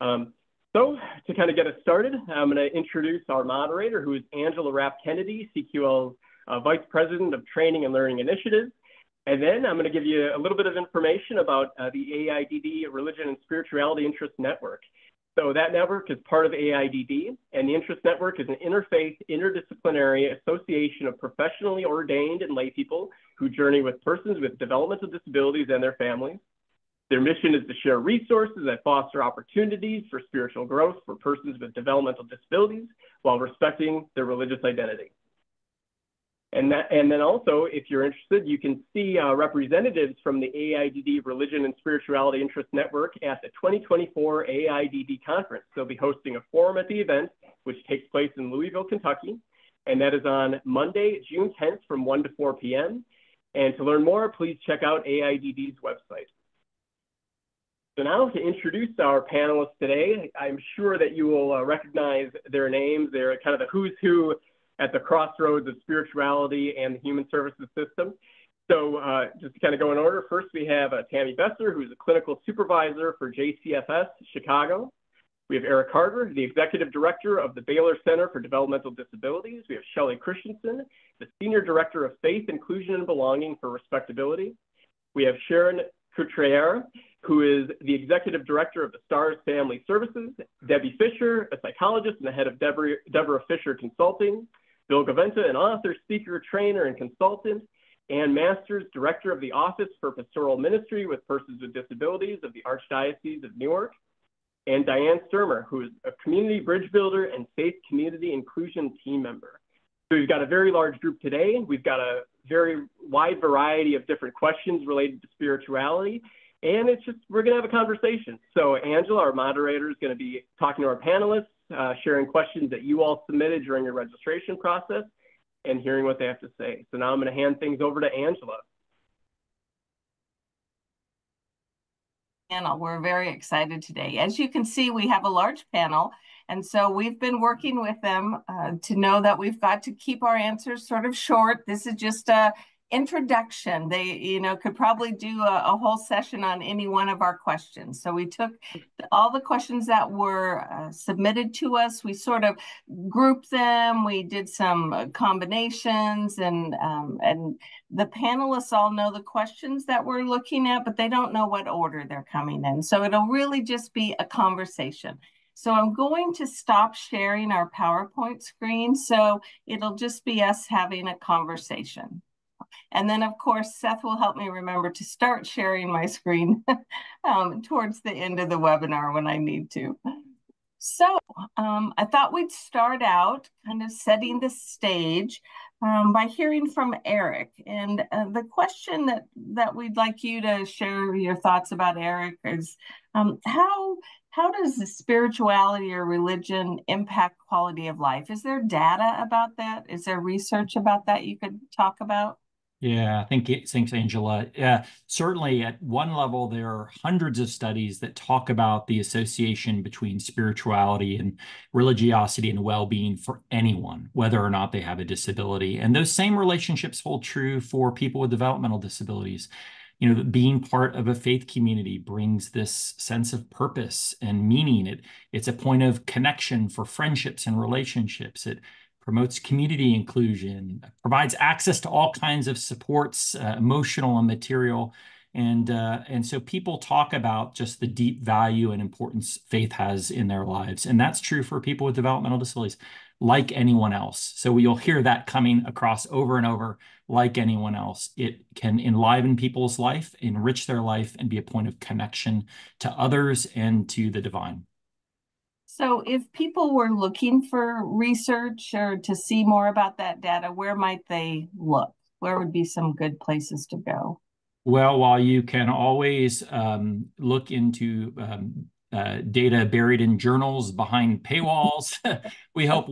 So to kind of get us started, I'm going to introduce our moderator, who is Angela Rapp-Kennedy, CQL's Vice President of Training and Learning Initiatives. And then I'm going to give you a little bit of information about the AAIDD Religion and Spirituality Interest Network. So that network is part of AAIDD, and the Interest Network is an interfaith, interdisciplinary association of professionally ordained and lay people who journey with persons with developmental disabilities and their families. Their mission is to share resources that foster opportunities for spiritual growth for persons with developmental disabilities while respecting their religious identity. And then also, if you're interested, you can see representatives from the AAIDD Religion and Spirituality Interest Network at the 2024 AAIDD Conference. They'll be hosting a forum at the event, which takes place in Louisville, Kentucky. And that is on Monday, June 10th from 1 to 4 p.m. And to learn more, please check out AAIDD's website. So now to introduce our panelists today, I'm sure that you will recognize their names. They're kind of the who's who at the crossroads of spirituality and the human services system. So just to kind of go in order, first we have Tammy Besser, who's a clinical supervisor for JCFS Chicago. We have Eric Carter, the executive director of the Baylor Center for Developmental Disabilities. We have Shelley Christensen, the senior director of Faith, Inclusion, and Belonging for Respectability. We have Sharon Couturier, who is the executive director of the STARS Family Services. Debbie Fisher, a psychologist and the head of Deborah Fisher Consulting. Bill Gaventa, an author, speaker, trainer, and consultant. Ann Masters, director of the Office for Pastoral Ministry with Persons with Disabilities of the Archdiocese of Newark. And Diane Sturmer, who is a community bridge builder and faith community inclusion team member. So we've got a very large group today. We've got a very wide variety of different questions related to spirituality. And it's just, we're going to have a conversation. So Angela, our moderator, is going to be talking to our panelists, sharing questions that you all submitted during your registration process and hearing what they have to say. So now I'm going to hand things over to Angela. Panel. We're very excited today. As you can see, we have a large panel, and so we've been working with them to know that we've got to keep our answers sort of short. This is just a introduction. They, could probably do a whole session on any one of our questions. So we took all the questions that were submitted to us. We sort of grouped them. We did some combinations, and the panelists all know the questions that we're looking at, but they don't know what order they're coming in. So it'll really just be a conversation. So I'm going to stop sharing our PowerPoint screen. So it'll just be us having a conversation. And then, of course, Seth will help me remember to start sharing my screen towards the end of the webinar when I need to. So I thought we'd start out kind of setting the stage by hearing from Eric. And the question that we'd like you to share your thoughts about, Eric, is how does the spirituality or religion impact quality of life? Is there data about that? Is there research about that you could talk about? Yeah, thanks, Angela. Yeah, certainly at one level, there are hundreds of studies that talk about the association between spirituality and religiosity and well-being for anyone, whether or not they have a disability. And those same relationships hold true for people with developmental disabilities. Being part of a faith community brings this sense of purpose and meaning. It's a point of connection for friendships and relationships. It promotes community inclusion, provides access to all kinds of supports, emotional and material. And so people talk about just the deep value and importance faith has in their lives. And that's true for people with developmental disabilities, like anyone else. So you'll hear that coming across over and over, like anyone else. It can enliven people's life, enrich their life, and be a point of connection to others and to the divine. So if people were looking for research or to see more about that data, where might they look? Where would be some good places to go? Well, while you can always look into data buried in journals behind paywalls, we hope,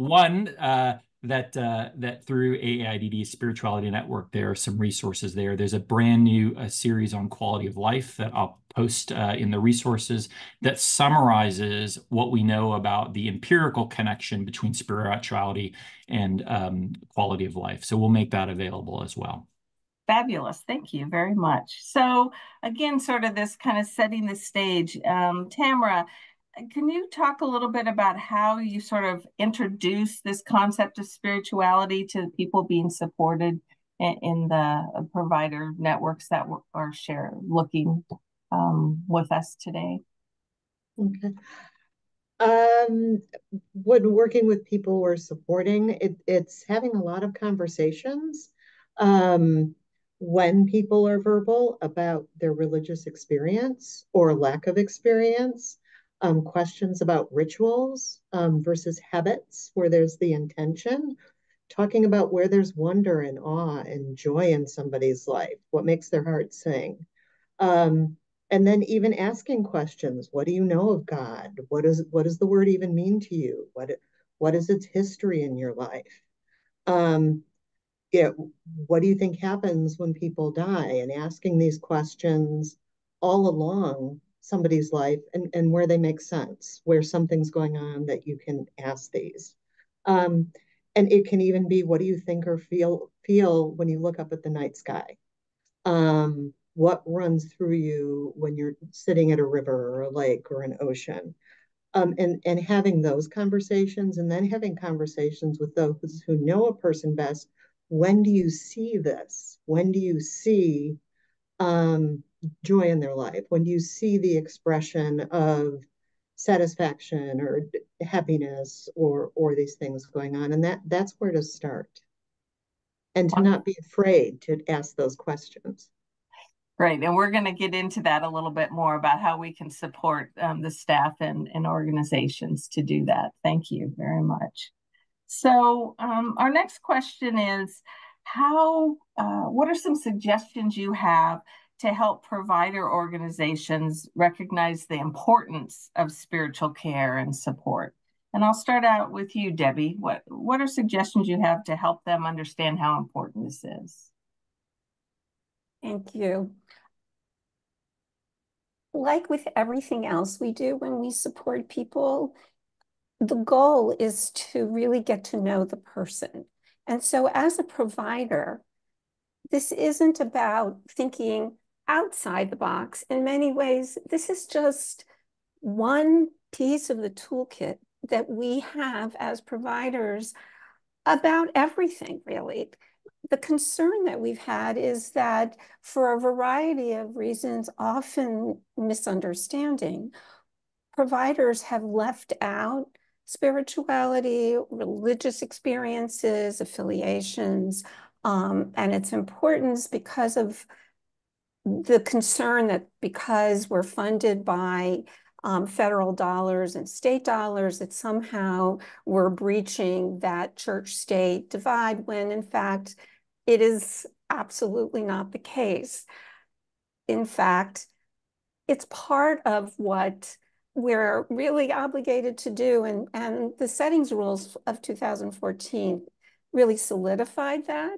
that through AAIDD Spirituality Network, there are some resources there. There's a brand new series on quality of life that I'll post in the resources that summarizes what we know about the empirical connection between spirituality and quality of life. So we'll make that available as well. Fabulous. Thank you very much. So again, sort of this kind of setting the stage. Tamara, can you talk a little bit about how you sort of introduce this concept of spirituality to people being supported in the provider networks that are looking with us today? Okay. When working with people we're supporting, it's having a lot of conversations when people are verbal about their religious experience or lack of experience, questions about rituals versus habits where there's the intention, talking about where there's wonder and awe and joy in somebody's life, what makes their heart sing. Um, and then even asking questions. What do you know of God? What does the word even mean to you? What is its history in your life? Um, yeah, what do you think happens when people die? And asking these questions all along somebody's life and where they make sense, where something's going on that you can ask these. Um, and it can even be, what do you think or feel when you look up at the night sky? What runs through you when you're sitting at a river or a lake or an ocean? And having those conversations, and then having conversations with those who know a person best. When do you see this? When do you see joy in their life? When do you see the expression of satisfaction or happiness or these things going on? And that's where to start. And to not be afraid to ask those questions. Right, and we're going to get into that a little bit more about how we can support the staff and organizations to do that. Thank you very much. So our next question is, what are some suggestions you have to help provider organizations recognize the importance of spiritual care and support? And I'll start out with you, Debbie. What are suggestions you have to help them understand how important this is? Thank you. Like with everything else we do when we support people, the goal is to really get to know the person. And so as a provider, this isn't about thinking outside the box. In many ways, this is just one piece of the toolkit that we have as providers about everything, really. The concern that we've had is that for a variety of reasons, often misunderstanding, providers have left out spirituality, religious experiences, affiliations, and its importance because of the concern that because we're funded by federal dollars and state dollars, that somehow we're breaching that church-state divide, when in fact, it is absolutely not the case. In fact, it's part of what we're really obligated to do, and the settings rules of 2014 really solidified that.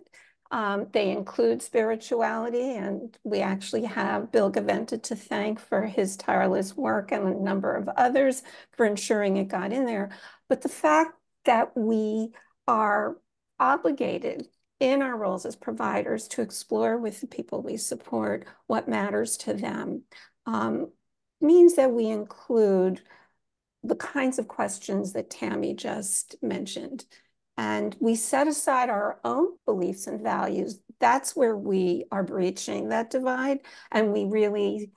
They include spirituality, and we actually have Bill Gaventa to thank for his tireless work and a number of others for ensuring it got in there. But the fact that we are obligated in our roles as providers to explore with the people we support what matters to them means that we include the kinds of questions that Tammy just mentioned. And we set aside our own beliefs and values. That's where we are breaching that divide. And we really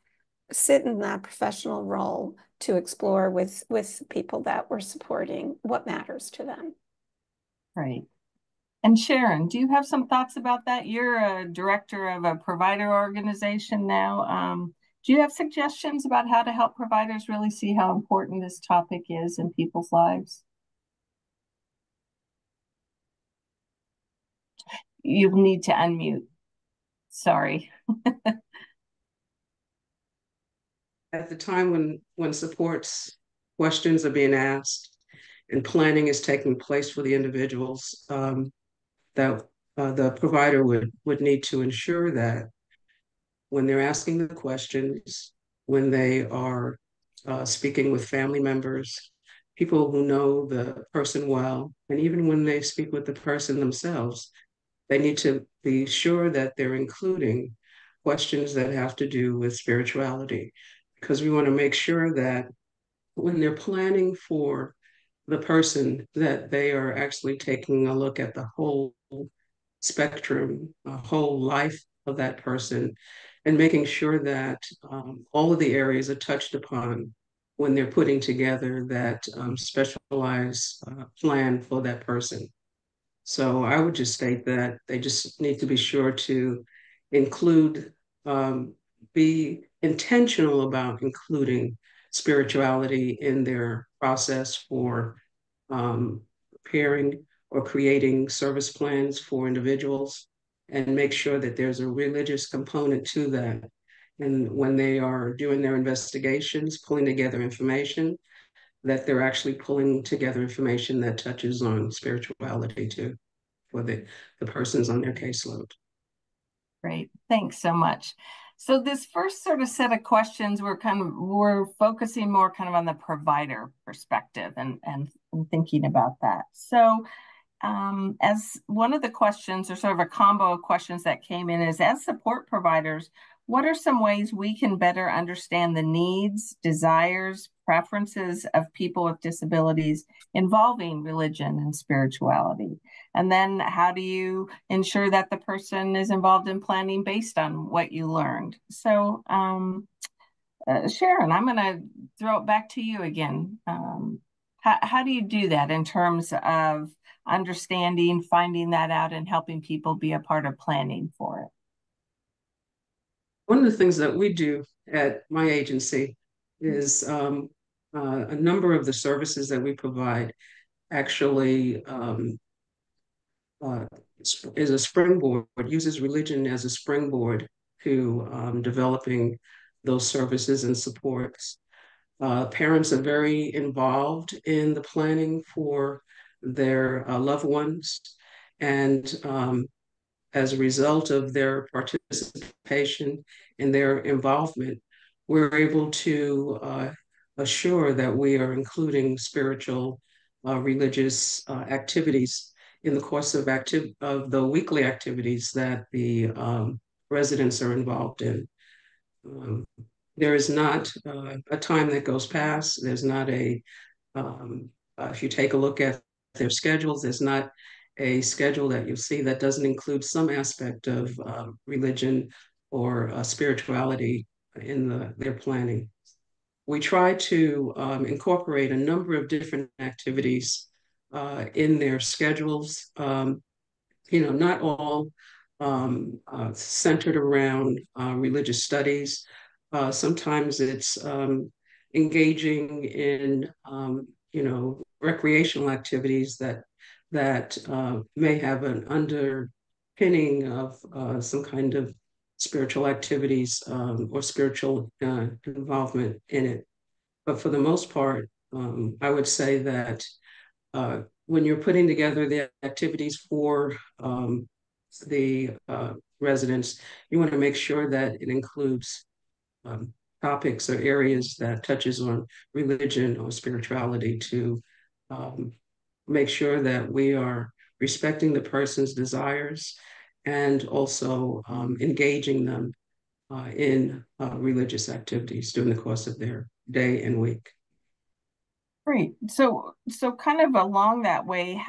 sit in that professional role to explore with people that we're supporting what matters to them. Right. And Sharon, do you have some thoughts about that? You're a director of a provider organization now. Do you have suggestions about how to help providers really see how important this topic is in people's lives? You need to unmute. Sorry. At the time when supports questions are being asked and planning is taking place for the individuals, that the provider would need to ensure that when they're asking the questions, when they are speaking with family members, people who know the person well, and even when they speak with the person themselves, they need to be sure that they're including questions that have to do with spirituality, because we want to make sure that when they're planning for the person, that they are actually taking a look at the whole spectrum, a whole life of that person, and making sure that all of the areas are touched upon when they're putting together that specialized plan for that person. So I would just state that they just need to be sure to include, um, be intentional about including spirituality in their process for um, preparing or creating service plans for individuals, and make sure that there's a religious component to that. And when they are doing their investigations, pulling together information, that they're actually pulling together information that touches on spirituality too, for the persons on their caseload. Great, thanks so much. So this first sort of set of questions, we're focusing more kind of on the provider perspective and thinking about that. So as one of the questions, or sort of a combo of questions that came in, is, as support providers, what are some ways we can better understand the needs, desires, preferences of people with disabilities involving religion and spirituality? And then how do you ensure that the person is involved in planning based on what you learned? So Sharon, I'm going to throw it back to you again. How do you do that in terms of understanding, finding that out, and helping people be a part of planning for it? One of the things that we do at my agency is a number of the services that we provide actually uh, is a springboard, uses religion as a springboard to developing those services and supports. Parents are very involved in the planning for their loved ones, and as a result of their participation and their involvement, we're able to assure that we are including spiritual, religious activities in the course of the weekly activities that the residents are involved in. Um, there is not a time that goes past. There's not if you take a look at their schedules, there's not a schedule that you'll see that doesn't include some aspect of religion or spirituality in their planning. We try to incorporate a number of different activities in their schedules. Not all centered around religious studies. Sometimes it's engaging in, recreational activities that may have an underpinning of some kind of spiritual activities or spiritual involvement in it. But for the most part, I would say that when you're putting together the activities for the residents, you want to make sure that it includes um, topics or areas that touches on religion or spirituality, to um, make sure that we are respecting the person's desires and also engaging them in religious activities during the course of their day and week. Great. So kind of along that way,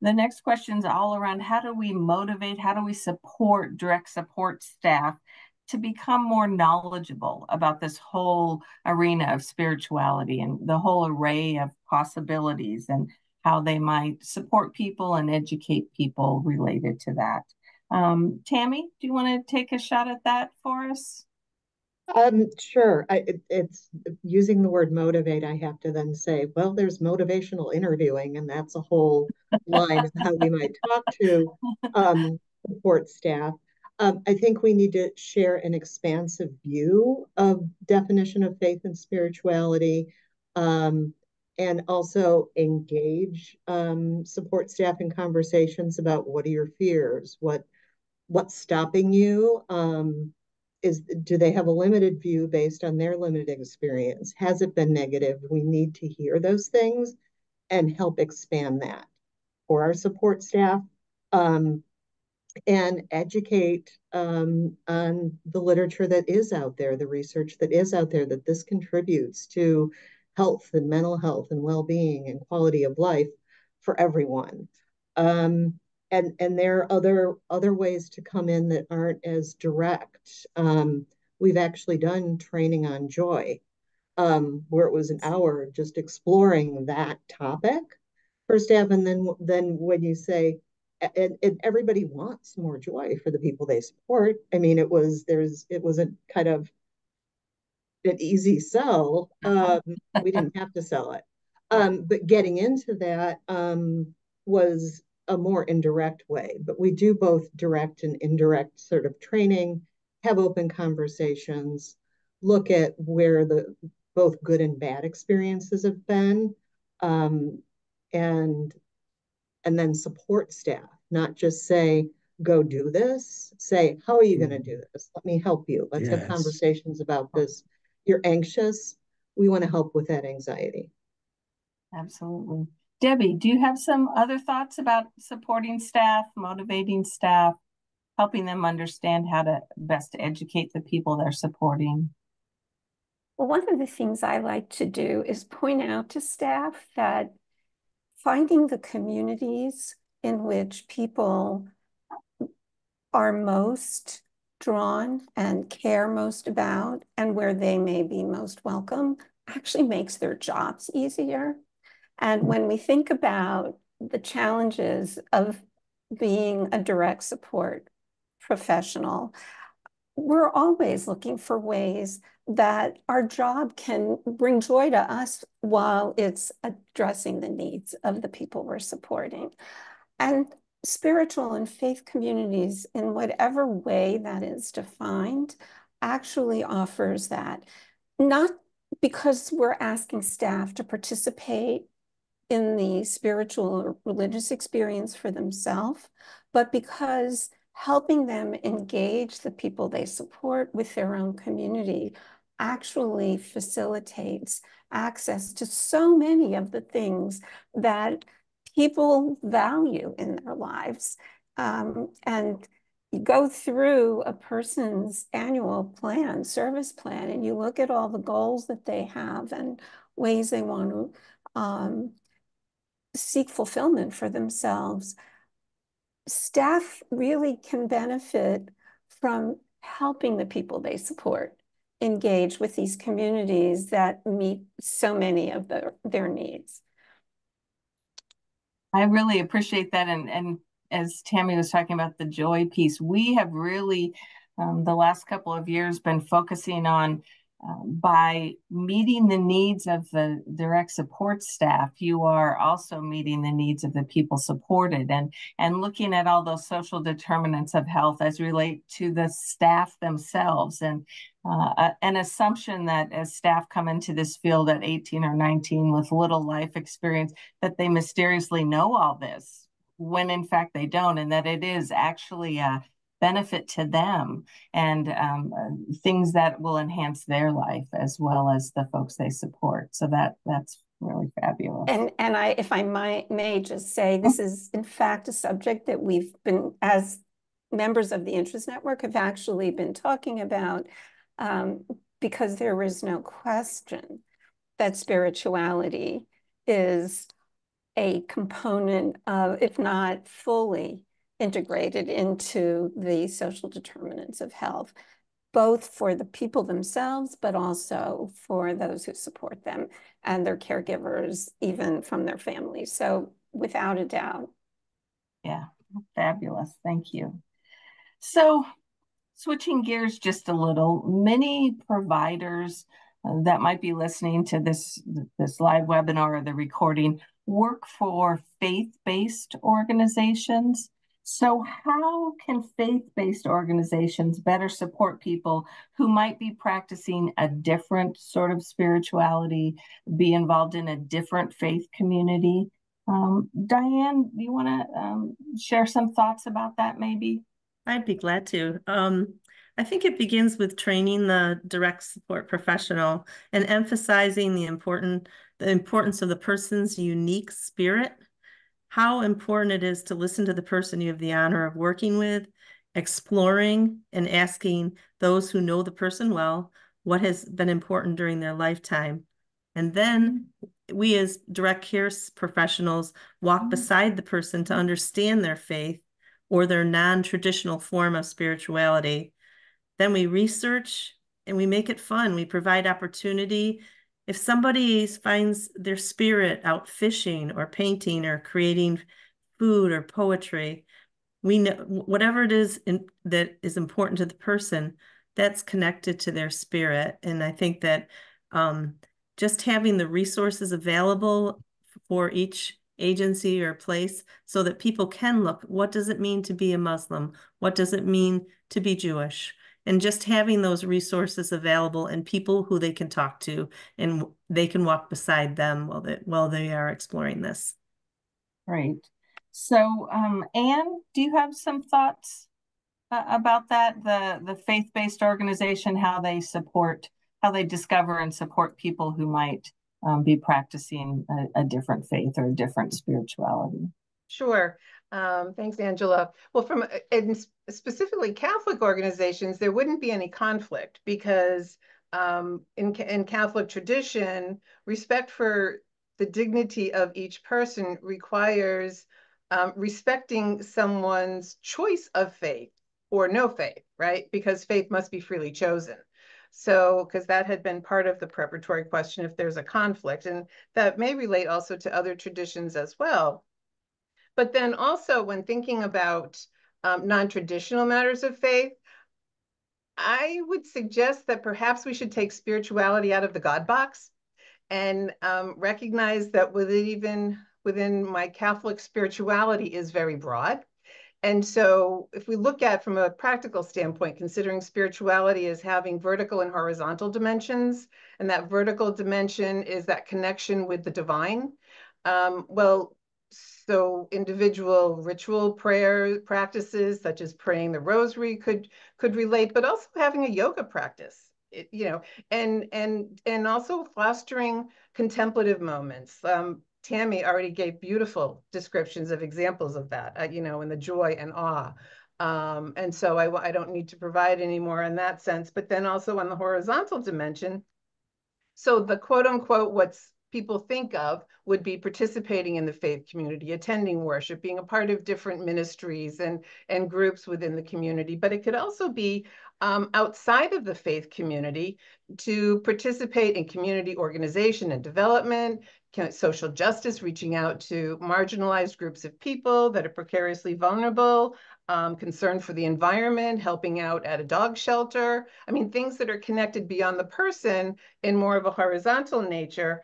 the next question's all around, how do we motivate, how do we support direct support staff to become more knowledgeable about this whole arena of spirituality and the whole array of possibilities, and how they might support people and educate people related to that? Tammy, do you want to take a shot at that for us? Sure. It's using the word motivate. I have to then say, well, there's motivational interviewing, and that's a whole line of how we might talk to support staff. I think we need to share an expansive view of definition of faith and spirituality, and also engage support staff in conversations about, what are your fears, what's stopping you. Do they have a limited view based on their limited experience? Has it been negative? We need to hear those things and help expand that for our support staff, and educate on the literature that is out there, the research that is out there, that this contributes to health and mental health and well-being and quality of life for everyone. And there are other ways to come in that aren't as direct. We've actually done training on joy, where it was an hour just exploring that topic for staff. And then when you say, and everybody wants more joy for the people they support. I mean, it was a kind of an easy sell. We didn't have to sell it. But getting into that was a more indirect way. But we do both direct and indirect sort of training, have open conversations, look at where the both good and bad experiences have been, and then support staff, not just say, go do this, say, how are you going to do this? Let me help you. Let's have conversations about this. You're anxious. We want to help with that anxiety. Absolutely. Debbie, do you have some other thoughts about supporting staff, motivating staff, helping them understand how to best educate the people they're supporting? Well, one of the things I like to do is point out to staff that finding the communities in which people are most drawn and care most about and where they may be most welcome actually makes their jobs easier. And when we think about the challenges of being a direct support professional, we're always looking for ways that our job can bring joy to us while it's addressing the needs of the people we're supporting. And spiritual and faith communities, in whatever way that is defined, actually offers that. Not because we're asking staff to participate in the spiritual or religious experience for themselves, but because helping them engage the people they support with their own community actually facilitates access to so many of the things that people value in their lives. And you go through a person's annual plan, service plan, and you look at all the goals that they have and ways they want to seek fulfillment for themselves. Staff really can benefit from helping the people they support engage with these communities that meet so many of their needs. I really appreciate that. And as Tammy was talking about the joy piece, we have really, the last couple of years, been focusing on by meeting the needs of the direct support staff, you are also meeting the needs of the people supported, and looking at all those social determinants of health as relate to the staff themselves. And an assumption that as staff come into this field at 18 or 19 with little life experience, that they mysteriously know all this, when in fact they don't, and that it is actually a benefit to them and things that will enhance their life as well as the folks they support. So that's really fabulous. And if I may just say, this is in fact a subject that we've been, as members of the Interest Network, have actually been talking about, because there is no question that spirituality is a component of, if not fully integrated into the social determinants of health, both for the people themselves, but also for those who support them and their caregivers, even from their families. So without a doubt. Yeah, fabulous. Thank you. So switching gears just a little, many providers that might be listening to this live webinar or the recording work for faith-based organizations. So how can faith-based organizations better support people who might be practicing a different sort of spirituality, be involved in a different faith community? Diane, do you want to share some thoughts about that maybe? I'd be glad to. I think it begins with training the direct support professional and emphasizing the importance of the person's unique spirit, how important it is to listen to the person you have the honor of working with, exploring and asking those who know the person well what has been important during their lifetime. And then we as direct care professionals walk beside the person to understand their faith or their non-traditional form of spirituality. Then we research and we make it fun. We provide opportunity. If somebody finds their spirit out fishing or painting or creating food or poetry, we know whatever it is that is important to the person, that's connected to their spirit. And I think that just having the resources available for each agency or place so that people can look, what does it mean to be a Muslim? What does it mean to be Jewish? And just having those resources available and people who they can talk to and they can walk beside them while they are exploring this. Great. So, Anne, do you have some thoughts about that? The faith-based organization, how they discover and support people who might be practicing a different faith or a different spirituality? Sure. Thanks, Angela. Well, in specifically Catholic organizations, there wouldn't be any conflict because in Catholic tradition, respect for the dignity of each person requires respecting someone's choice of faith or no faith, right? Because faith must be freely chosen. So, because that had been part of the preparatory question if there's a conflict, and that may relate also to other traditions as well. But then also when thinking about non-traditional matters of faith, I would suggest that perhaps we should take spirituality out of the God box and recognize that within my Catholic spirituality is very broad. And so if we look at from a practical standpoint, considering spirituality as having vertical and horizontal dimensions, and that vertical dimension is that connection with the divine, so individual ritual prayer practices, such as praying the rosary, could relate, but also having a yoga practice, and also fostering contemplative moments. Tammy already gave beautiful descriptions of examples of that, in the joy and awe. And so I don't need to provide any more in that sense, but then also on the horizontal dimension. So the quote unquote, what's people think of would be participating in the faith community, attending worship, being a part of different ministries and groups within the community. But it could also be outside of the faith community to participate in community organization and development, social justice, reaching out to marginalized groups of people that are precariously vulnerable, concern for the environment, helping out at a dog shelter. I mean, things that are connected beyond the person in more of a horizontal nature.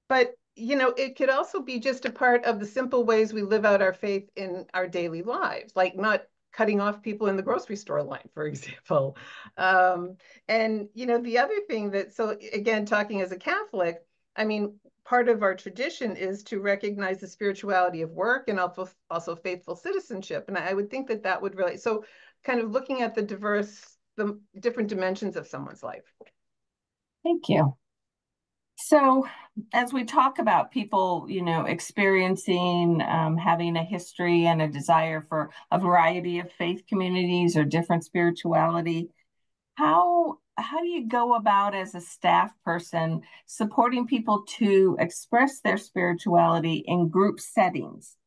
But, it could also be just a part of the simple ways we live out our faith in our daily lives, like not cutting off people in the grocery store line, for example. And, the other thing so again, talking as a Catholic, I mean, part of our tradition is to recognize the spirituality of work and also faithful citizenship. And I would think that would relate. So kind of looking at the different dimensions of someone's life. Thank you. So as we talk about people, experiencing, having a history and a desire for a variety of faith communities or different spirituality, how do you go about as a staff person supporting people to express their spirituality in group settings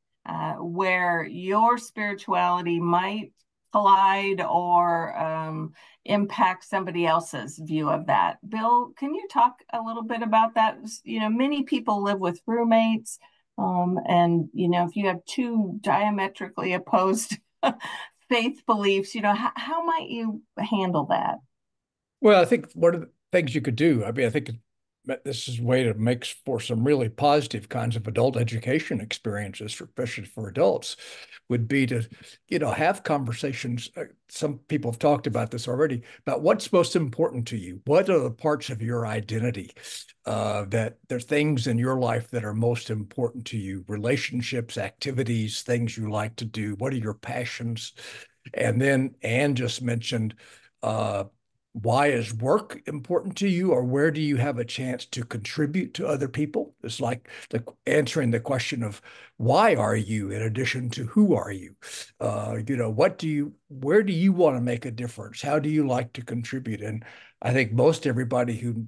where your spirituality might collide or impact somebody else's view of that? Bill, can you talk a little bit about that? Many people live with roommates, and if you have two diametrically opposed faith beliefs, how might you handle that? Well, I think one of the things you could do, I mean, I think this is a way to make for some really positive kinds of adult education experiences, especially for adults, would be to, have conversations. Some people have talked about this already, about what's most important to you. What are the parts of your identity that there are things in your life that are most important to you? Relationships, activities, things you like to do. What are your passions? And then Anne just mentioned, why is work important to you, or where do you have a chance to contribute to other people? It's like answering the question of why are you in addition to who are you? Where do you want to make a difference? How do you like to contribute? And I think most everybody who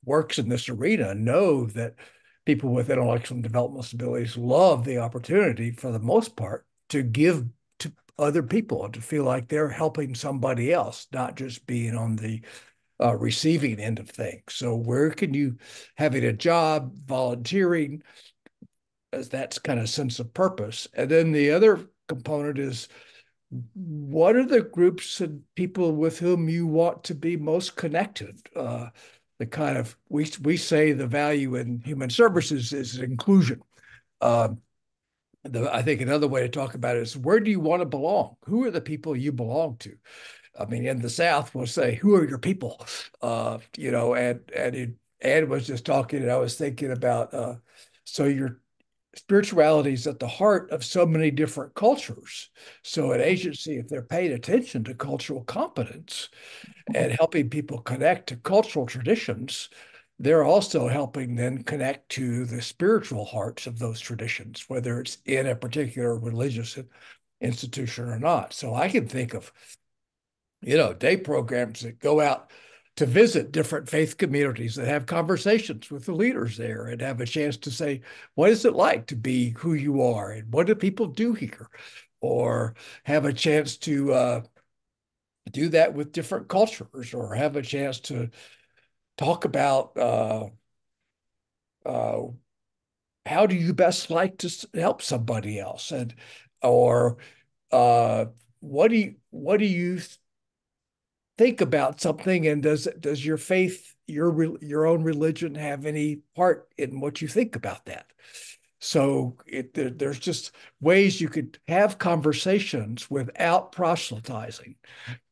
works in this arena know that people with intellectual and developmental disabilities love the opportunity, for the most part, to give to other people and to feel like they're helping somebody else, not just being on the receiving end of things. So where can you, having a job, volunteering, as that's kind of sense of purpose. And then the other component is, what are the groups and people with whom you want to be most connected? The kind of, we say the value in human services is inclusion. I think another way to talk about it is, where do you want to belong? Who are the people you belong to? I mean, in the South, we'll say, who are your people? Ed was just talking, and I was thinking about, so your spirituality is at the heart of so many different cultures. So an agency, if they're paying attention to cultural competence and helping people connect to cultural traditions, they're also helping then connect to the spiritual hearts of those traditions, whether it's in a particular religious institution or not. So I can think of, day programs that go out to visit different faith communities, that have conversations with the leaders there and have a chance to say, what is it like to be who you are? And what do people do here? Or have a chance to do that with different cultures, or have a chance to talk about how do you best like to help somebody else? And, or what do you think about something, and does your faith, your own religion, have any part in what you think about that? So there's just ways you could have conversations without proselytizing.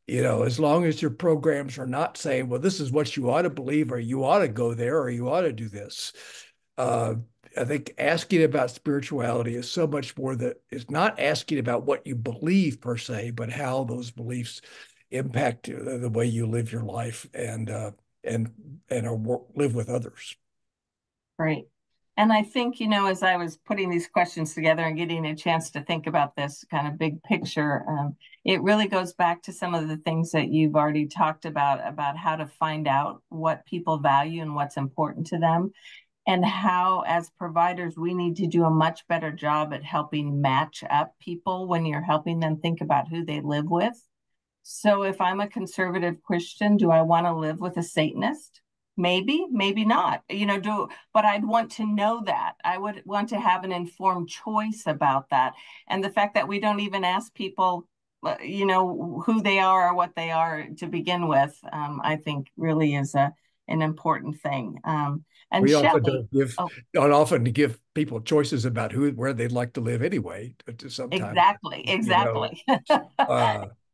As long as your programs are not saying, well, this is what you ought to believe, or you ought to go there, or you ought to do this. I think asking about spirituality is so much more that it's not asking about what you believe per se, but how those beliefs impact the way you live your life and live with others. Great. And I think, as I was putting these questions together and getting a chance to think about this kind of big picture, it really goes back to some of the things that you've already talked about how to find out what people value and what's important to them, and how, as providers, we need to do a much better job at helping match up people when you're helping them think about who they live with. So if I'm a conservative Christian, do I want to live with a Satanist? Maybe, maybe not, but I'd want to know that. I would want to have an informed choice about that. And the fact that we don't even ask people, who they are or what they are to begin with, I think really is an important thing. And we Shelley, don't often give people choices about where they'd like to live anyway. Sometimes exactly.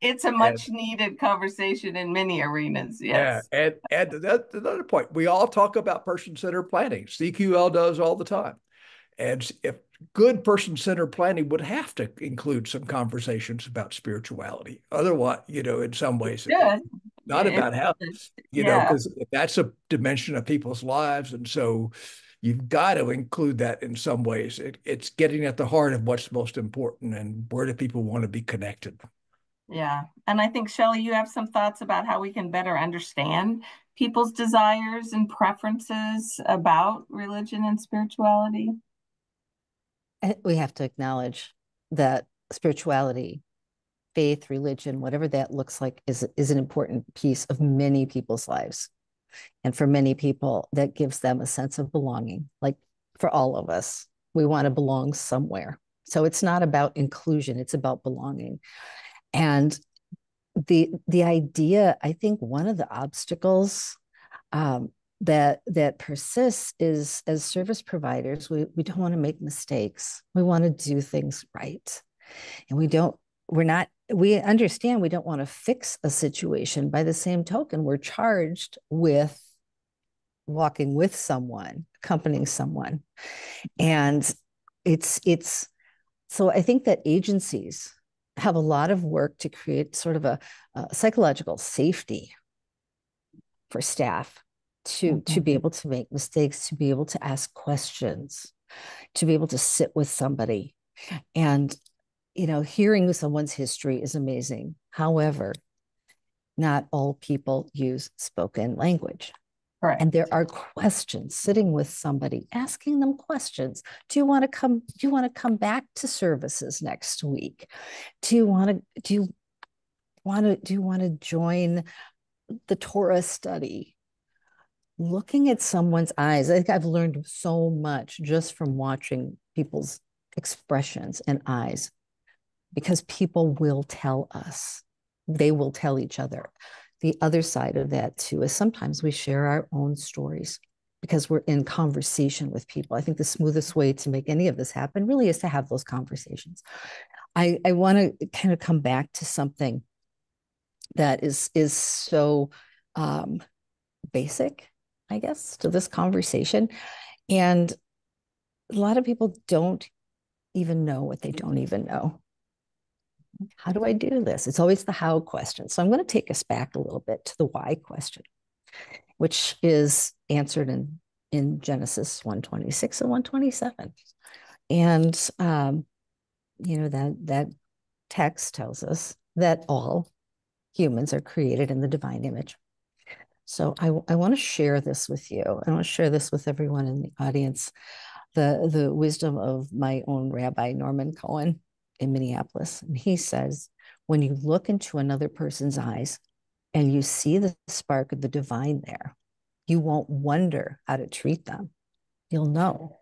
It's a much needed conversation in many arenas. Yes. Yeah, and that's another point. We all talk about person-centered planning. CQL does all the time. And if good person-centered planning would have to include some conversations about spirituality. Otherwise, in some ways, not about how, because that's a dimension of people's lives. And so you've got to include that in some ways. It's getting at the heart of what's most important and where do people want to be connected. Yeah. And I think, Shelley, you have some thoughts about how we can better understand people's desires and preferences about religion and spirituality. We have to acknowledge that spirituality, faith, religion, whatever that looks like, is an important piece of many people's lives. And for many people, that gives them a sense of belonging. Like for all of us, we want to belong somewhere. So it's not about inclusion, it's about belonging. And the idea, I think one of the obstacles that persists is, as service providers, we don't want to make mistakes. We want to do things right. And we understand we don't want to fix a situation. By the same token, we're charged with walking with someone, accompanying someone. And so I think that agencies have a lot of work to create sort of a psychological safety for staff to be able to make mistakes, to be able to ask questions, to be able to sit with somebody. And, hearing someone's history is amazing. However, not all people use spoken language. Correct. And there are questions, sitting with somebody, asking them questions. Do you want to come back to services next week? Do you want to join the Torah study? Looking at someone's eyes. I think I've learned so much just from watching people's expressions and eyes, because people will tell us. They will tell each other. The other side of that too is sometimes we share our own stories because we're in conversation with people. I think the smoothest way to make any of this happen really is to have those conversations. I want to kind of come back to something that is so basic, I guess, to this conversation. And a lot of people don't even know what they don't even know. How do I do this? It's always the how question. So I'm going to take us back a little bit to the why question, which is answered in Genesis 1:26 and 1:27. And, that text tells us that all humans are created in the divine image. So I want to share this with you. I want to share this with everyone in the audience, the wisdom of my own Rabbi, Norman Cohen, in Minneapolis. And he says, when you look into another person's eyes and you see the spark of the divine there, you won't wonder how to treat them. You'll know.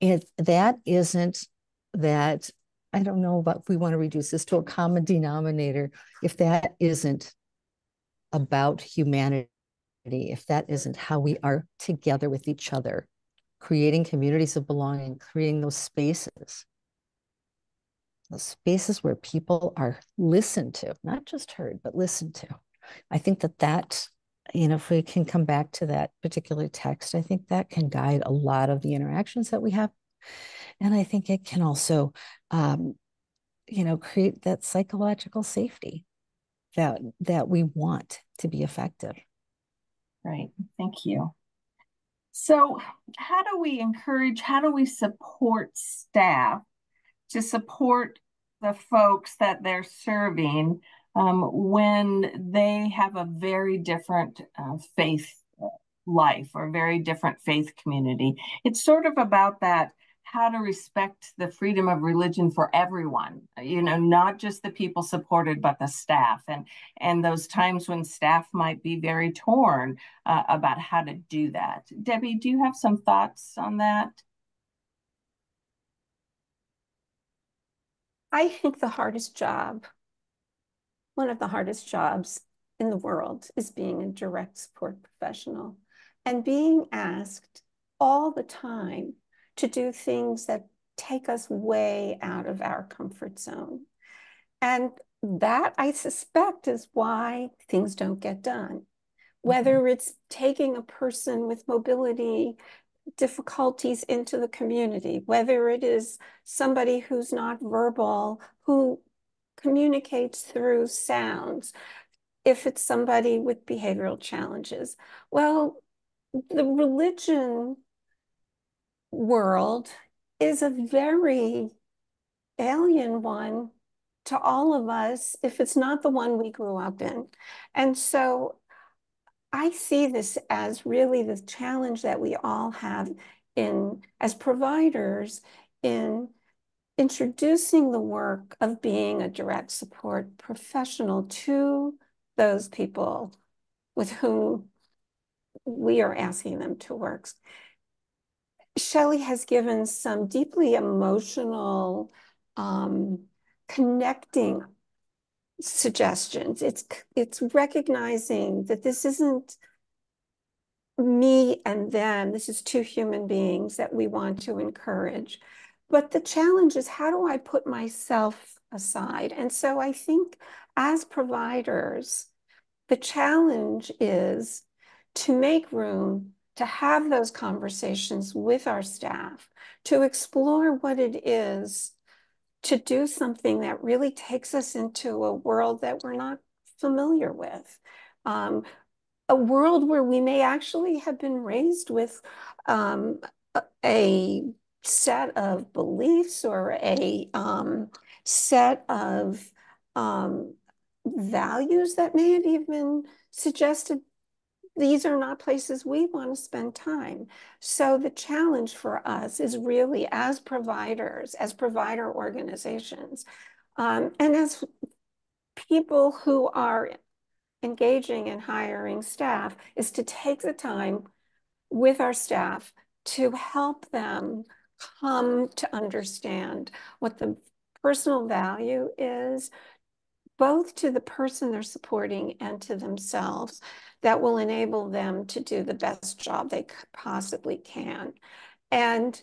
If that isn't that, I don't know about if we want to reduce this to a common denominator, if that isn't about humanity, if that isn't how we are together with each other, creating communities of belonging, creating those spaces where people are listened to, not just heard, but listened to. I think that, if we can come back to that particular text, I think that can guide a lot of the interactions that we have. And I think it can also, create that psychological safety that we want to be effective. Right. Thank you. So how do we support staff to support the folks that they're serving when they have a very different faith life or very different faith community? It's sort of about that, how to respect the freedom of religion for everyone, not just the people supported, but the staff, and those times when staff might be very torn about how to do that. Debbie, do you have some thoughts on that? I think one of the hardest jobs in the world is being a direct support professional and being asked all the time to do things that take us way out of our comfort zone. And that, I suspect, is why things don't get done. Whether it's taking a person with mobility difficulties into the community, whether it is somebody who's not verbal, who communicates through sounds, if it's somebody with behavioral challenges. Well, the religion world is a very alien one to all of us if it's not the one we grew up in. And so I see this as really the challenge that we all have as providers in introducing the work of being a direct support professional to those people with whom we are asking them to work. Shelley has given some deeply emotional connecting suggestions. It's recognizing that this isn't me and them. This is two human beings that we want to encourage. But the challenge is, how do I put myself aside? And so I think as providers, the challenge is to make room to have those conversations with our staff, to explore what it is to do something that really takes us into a world that we're not familiar with. A world where we may actually have been raised with a set of beliefs or a set of values that may have even suggested these are not places we want to spend time. So the challenge for us is really as providers, as provider organizations, and as people who are engaging in hiring staff, is to take the time with our staff to help them come to understand what the personal value is, both to the person they're supporting and to themselves, that will enable them to do the best job they possibly can. And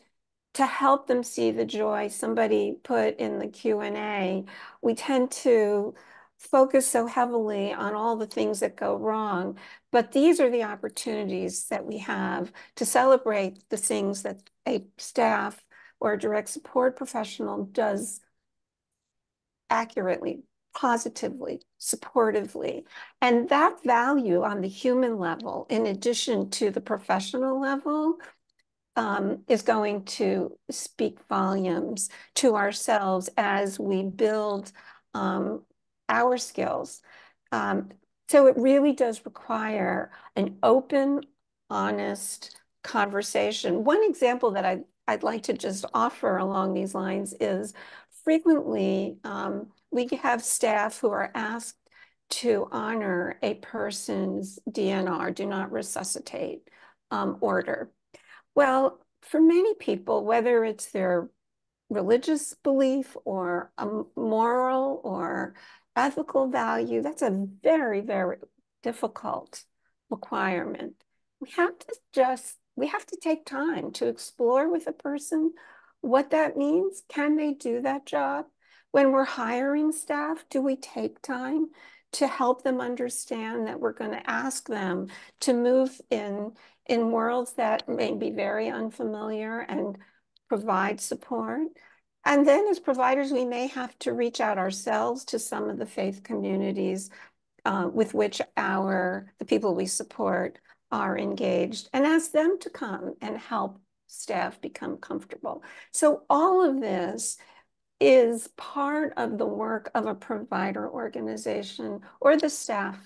to help them see the joy. Somebody put in the Q&A, we tend to focus so heavily on all the things that go wrong, but these are the opportunities that we have to celebrate the things that a staff or a direct support professional does accurately, positively, supportively. And that value on the human level, in addition to the professional level, is going to speak volumes to ourselves as we build our skills. So it really does require an open, honest conversation. One example that I'd like to just offer along these lines is frequently we have staff who are asked to honor a person's DNR, do not resuscitate, order. Well, for many people, whether it's their religious belief or a moral or ethical value, that's a very, very difficult requirement. We have to take time to explore with a person what that means. Can they do that job? When we're hiring staff, do we take time to help them understand that we're going to ask them to move in worlds that may be very unfamiliar and provide support? And then as providers, we may have to reach out ourselves to some of the faith communities with which the people we support are engaged, and ask them to come and help staff become comfortable. So all of this is part of the work of a provider organization or the staff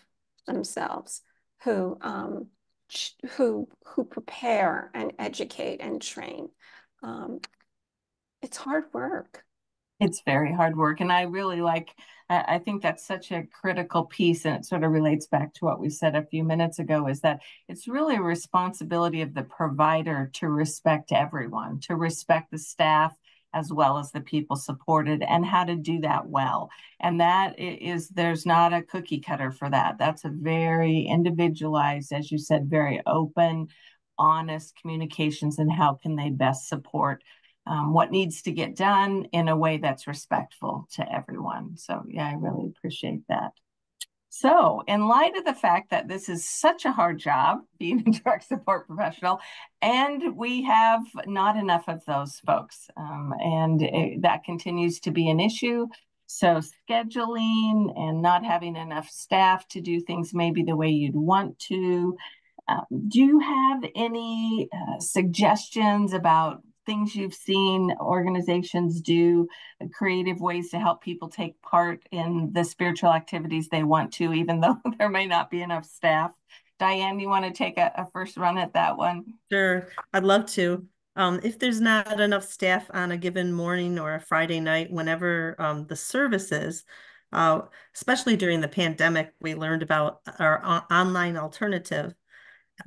themselves who prepare and educate and train. It's hard work. It's very hard work. And I really I think that's such a critical piece, and it sort of relates back to what we said a few minutes ago, is that it's really a responsibility of the provider to respect everyone, to respect the staff as well as the people supported, and how to do that well. And there's not a cookie cutter for that. That's a very individualized, as you said, very open, honest communications, and how can they best support what needs to get done in a way that's respectful to everyone. So yeah, I really appreciate that. So in light of the fact that this is such a hard job, being a direct support professional, and we have not enough of those folks, that continues to be an issue. So scheduling and not having enough staff to do things maybe the way you'd want to. Do you have any suggestions about things you've seen organizations do, creative ways to help people take part in the spiritual activities they want to, even though there may not be enough staff? Diane, you want to take a first run at that one? Sure, I'd love to. If there's not enough staff on a given morning or a Friday night, whenever the service is, especially during the pandemic, we learned about our online alternative.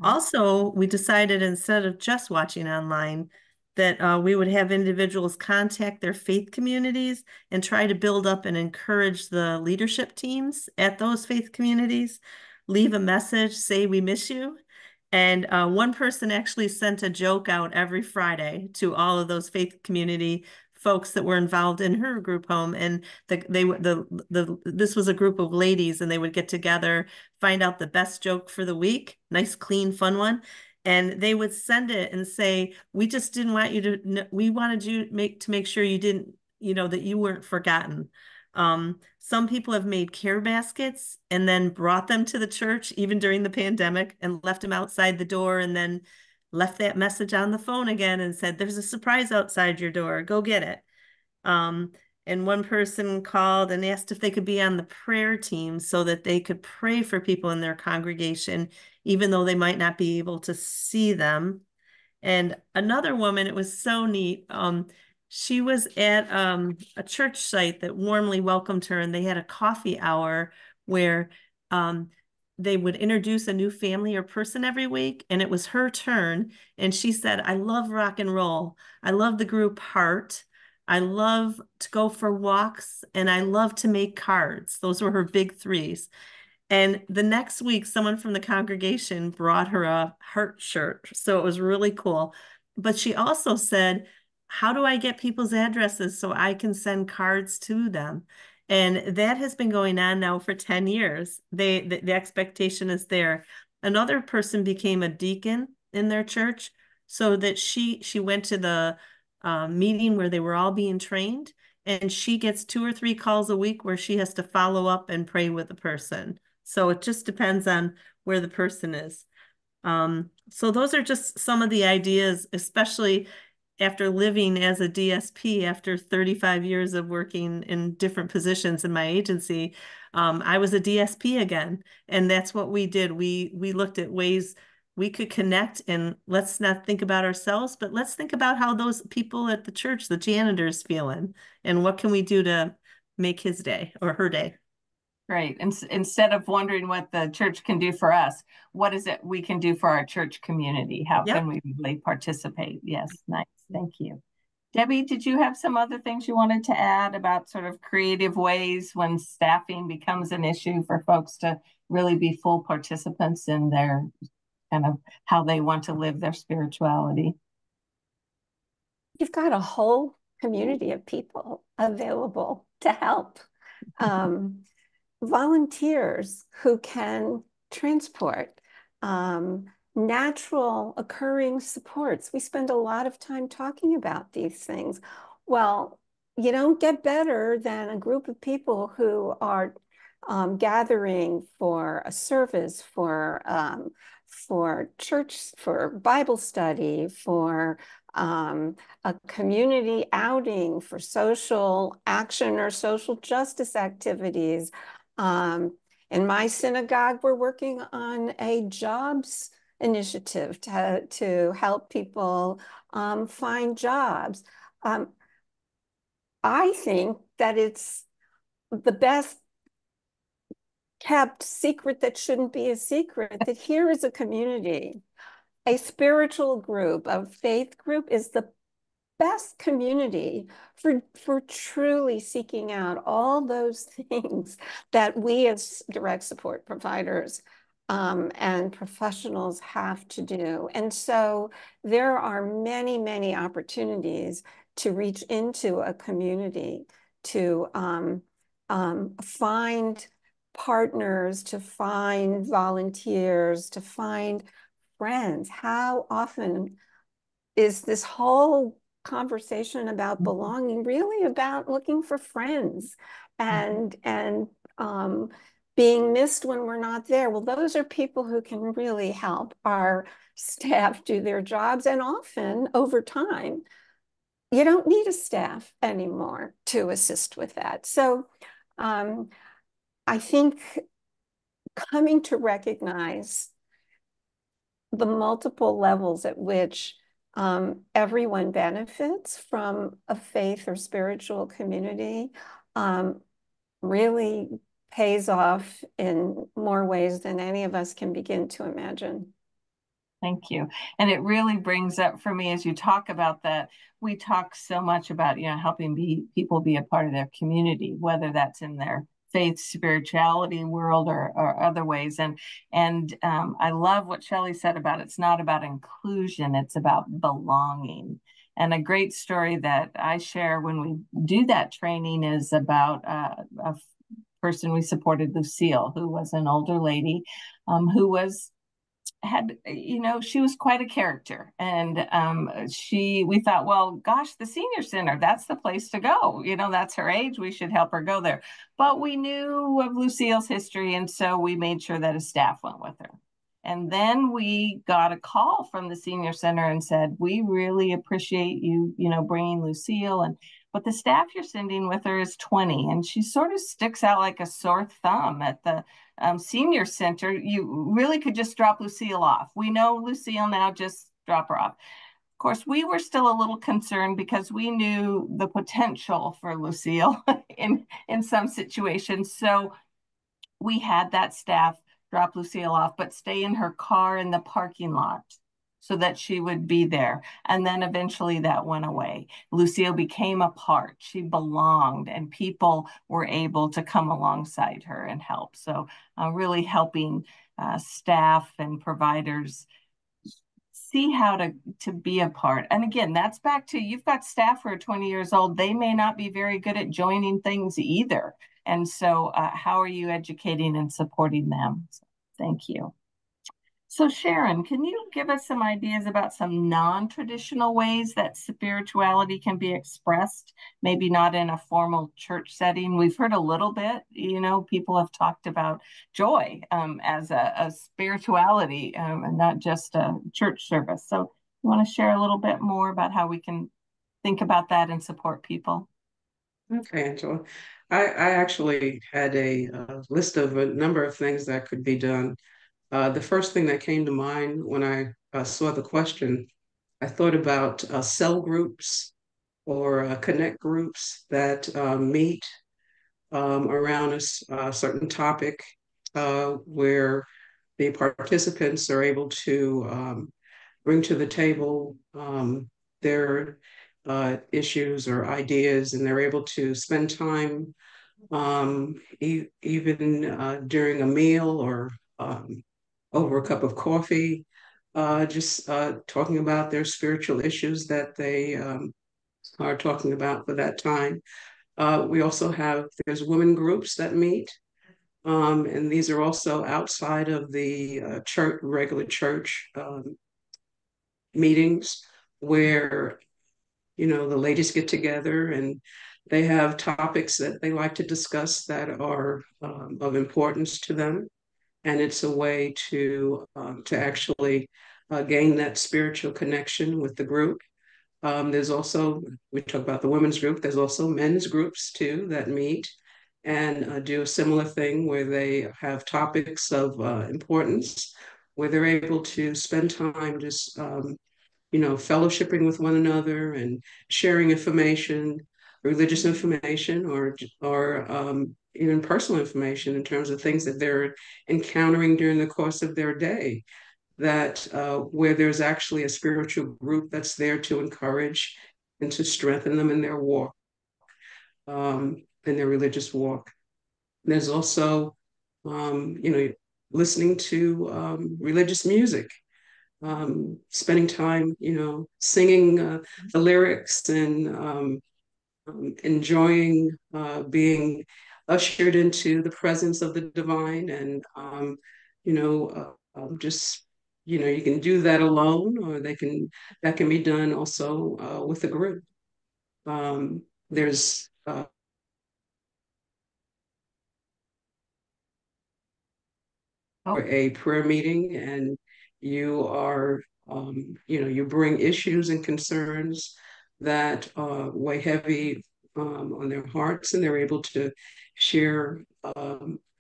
Also, we decided instead of just watching online, that we would have individuals contact their faith communities and try to build up and encourage the leadership teams at those faith communities, leave a message, say we miss you. And one person actually sent a joke out every Friday to all of those faith community folks that were involved in her group home. And this was a group of ladies, and they would get together, find out the best joke for the week, nice, clean, fun one. And they would send it and say, we just didn't want you to, we wanted you to make sure you didn't, that you weren't forgotten. Some people have made care baskets and then brought them to the church, even during the pandemic, and left them outside the door, and then left that message on the phone again and said, there's a surprise outside your door, go get it. And one person called and asked if they could be on the prayer team so that they could pray for people in their congregation, even though they might not be able to see them. And another woman, it was so neat. She was at a church site that warmly welcomed her, and they had a coffee hour where they would introduce a new family or person every week, and it was her turn. And she said, I love rock and roll. I love the group Heart. I love to go for walks, and I love to make cards. Those were her big threes. And the next week, someone from the congregation brought her a heart shirt. So it was really cool. But she also said, how do I get people's addresses so I can send cards to them? And that has been going on now for 10 years. The expectation is there. Another person became a deacon in their church so that she went to the meeting where they were all being trained. And she gets 2 or 3 calls a week where she has to follow up and pray with the person. So it just depends on where the person is. So those are just some of the ideas, especially after living as a DSP after 35 years of working in different positions in my agency. I was a DSP again, and that's what we did. We looked at ways we could connect, and let's not think about ourselves, but let's think about how those people at the church, the janitors, feeling, and what can we do to make his day or her day. Great. And instead of wondering what the church can do for us, what is it we can do for our church community? How can we really participate? Yes, nice. Thank you. Debbie, did you have some other things you wanted to add about sort of creative ways when staffing becomes an issue for folks to really be full participants in their kind of how they want to live their spirituality? You've got a whole community of people available to help. Volunteers who can transport, natural occurring supports. We spend a lot of time talking about these things. Well, you don't get better than a group of people who are gathering for a service, for church, for Bible study, for a community outing, for social action or social justice activities. In my synagogue, we're working on a jobs initiative to help people find jobs. I think that it's the best kept secret that shouldn't be a secret, that here is a community, a spiritual group, a faith group is the best community for truly seeking out all those things that we as direct support providers and professionals have to do. And so there are many, many opportunities to reach into a community, to find partners, to find volunteers, to find friends. How often is this whole conversation about belonging really about looking for friends and being missed when we're not there? Well, those are people who can really help our staff do their jobs. And often over time, you don't need a staff anymore to assist with that. So I think coming to recognize the multiple levels at which everyone benefits from a faith or spiritual community really pays off in more ways than any of us can begin to imagine. Thank you. And it really brings up for me, as you talk about that, we talk so much about, helping people be a part of their community, whether that's in their faith, spirituality world or other ways. And I love what Shelley said about it's not about inclusion, it's about belonging. And a great story that I share when we do that training is about a person we supported, Lucille, who was an older lady who she was quite a character. And we thought, well, gosh, the senior center, that's the place to go. That's her age. We should help her go there. But we knew of Lucille's history. And so we made sure that a staff went with her. And then we got a call from the senior center and said, we really appreciate you, bringing Lucille, but the staff you're sending with her is 20, and she sort of sticks out like a sore thumb at the senior center. You really could just drop Lucille off. We know Lucille now, just drop her off. Of course, we were still a little concerned because we knew the potential for Lucille in some situations. So we had that staff drop Lucille off, but stay in her car in the parking lot so that she would be there. And then eventually that went away. Lucille became a part. She belonged, and people were able to come alongside her and help. So really helping staff and providers see how to be a part. And again, that's back to, you've got staff who are 20 years old. They may not be very good at joining things either. And so how are you educating and supporting them? So, thank you. So Sharon, can you give us some ideas about some non-traditional ways that spirituality can be expressed? Maybe not in a formal church setting. We've heard a little bit, people have talked about joy as a spirituality and not just a church service. So you want to share a little bit more about how we can think about that and support people? Okay, Angela. I actually had a list of a number of things that could be done. The first thing that came to mind when I saw the question, I thought about cell groups or connect groups that meet around a certain topic where the participants are able to bring to the table their issues or ideas, and they're able to spend time even during a meal or over a cup of coffee, just talking about their spiritual issues that they are talking about for that time. We also there's women groups that meet, and these are also outside of the regular church meetings where, the ladies get together and they have topics that they like to discuss that are of importance to them. And it's a way to actually gain that spiritual connection with the group. There's also, we talk about the women's group, there's also men's groups too that meet and do a similar thing where they have topics of importance, where they're able to spend time just, fellowshipping with one another and sharing information, religious information, or even personal information in terms of things that they're encountering during the course of their day, that where there's actually a spiritual group that's there to encourage and to strengthen them in their walk, in their religious walk. There's also, listening to religious music, spending time, singing the lyrics and enjoying being ushered into the presence of the divine, and just you can do that alone, or that can be done also with a group. There's a prayer meeting, and you are you bring issues and concerns that weigh heavy on their hearts, and they're able to share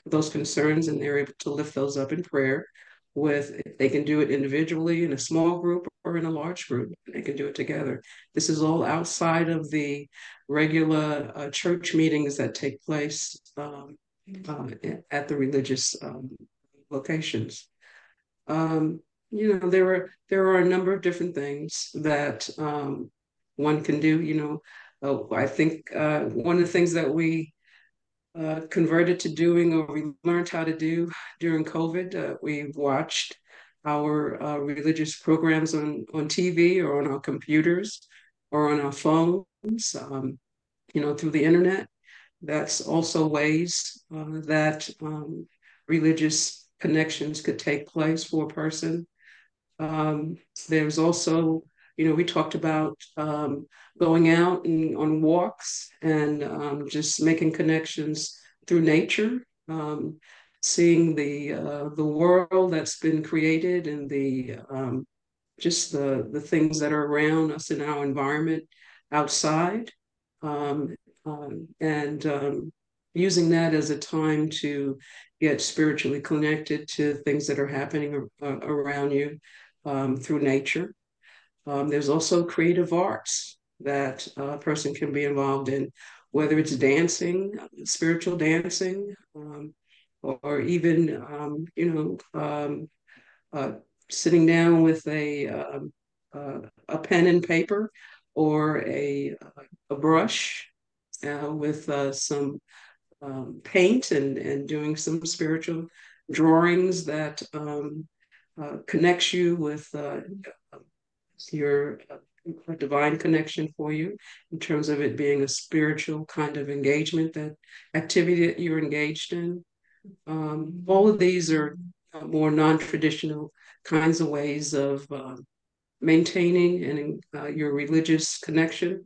those concerns, and they're able to lift those up in prayer. They can do it individually in a small group or in a large group. They can do it together. This is all outside of the regular church meetings that take place at the religious locations. There are a number of different things that one can do. I think one of the things that we converted to doing, or we learned how to do during COVID, we watched our religious programs on TV or on our computers or on our phones, through the internet. That's also ways that religious connections could take place for a person. There's also, we talked about going out and on walks and just making connections through nature. seeing the world that's been created and just the things that are around us in our environment outside, um, and using that as a time to get spiritually connected to things that are happening around you through nature. There's also creative arts that a person can be involved in, whether it's dancing, spiritual dancing, or even, uh, sitting down with a pen and paper or a brush with some paint and doing some spiritual drawings that connects you with your divine connection for you in terms of it being a spiritual kind of engagement, that activity that you're engaged in. All of these are more non-traditional kinds of ways of maintaining and your religious connection,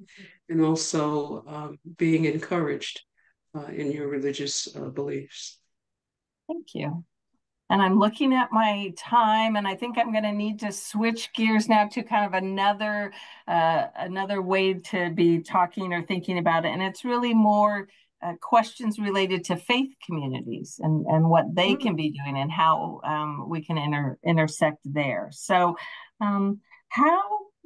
and also being encouraged in your religious beliefs. Thank you. And I'm looking at my time, and I think I'm going to need to switch gears now to kind of another way to be talking or thinking about it. And it's really more questions related to faith communities and what they can be doing and how we can intersect there. So how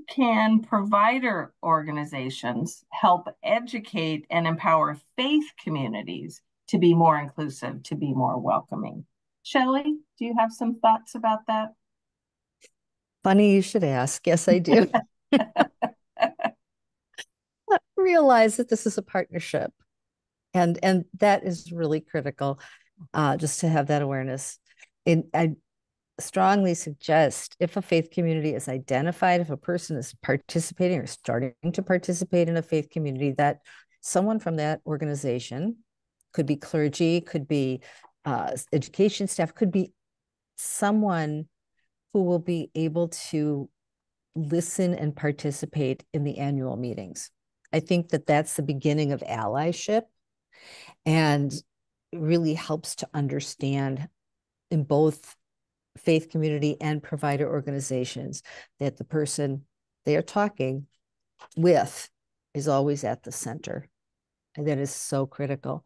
can provider organizations help educate and empower faith communities to be more inclusive, to be more welcoming? Shelley, do you have some thoughts about that? Funny you should ask. Yes, I do. Realize that this is a partnership, and that is really critical, just to have that awareness. And I strongly suggest, if a faith community is identified, if a person is participating or starting to participate in a faith community, that someone from that organization, could be clergy, could be education staff, could be someone who will be able to listen and participate in the annual meetings. I think that that's the beginning of allyship, and really helps to understand in both faith community and provider organizations that the person they are talking with is always at the center. And that is so critical.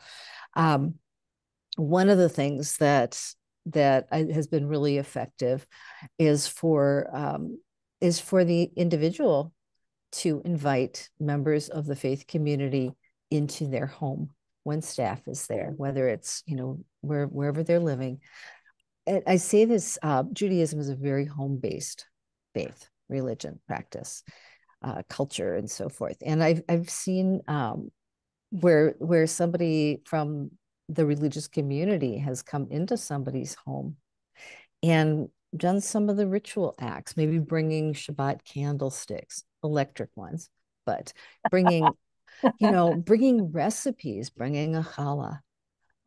One of the things that has been really effective is for the individual to invite members of the faith community into their home when staff is there, whether it's, wherever they're living. And I say this, Judaism is a very home-based faith, religion, practice, culture, and so forth. And I've seen where somebody from the religious community has come into somebody's home and done some of the ritual acts, maybe bringing Shabbat candlesticks, electric ones, but bringing, bringing recipes, bringing a challah,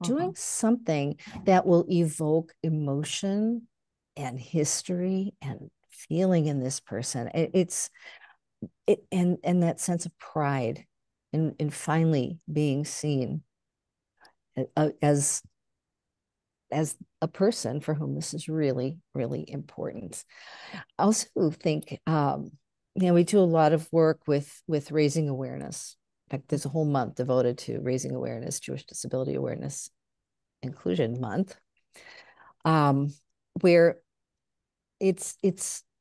doing something that will evoke emotion and history and feeling in this person. And that sense of pride in finally being seen as a person for whom this is really, really important. I also think, we do a lot of work with raising awareness. In fact, there's a whole month devoted to raising awareness, Jewish Disability Awareness Inclusion Month, where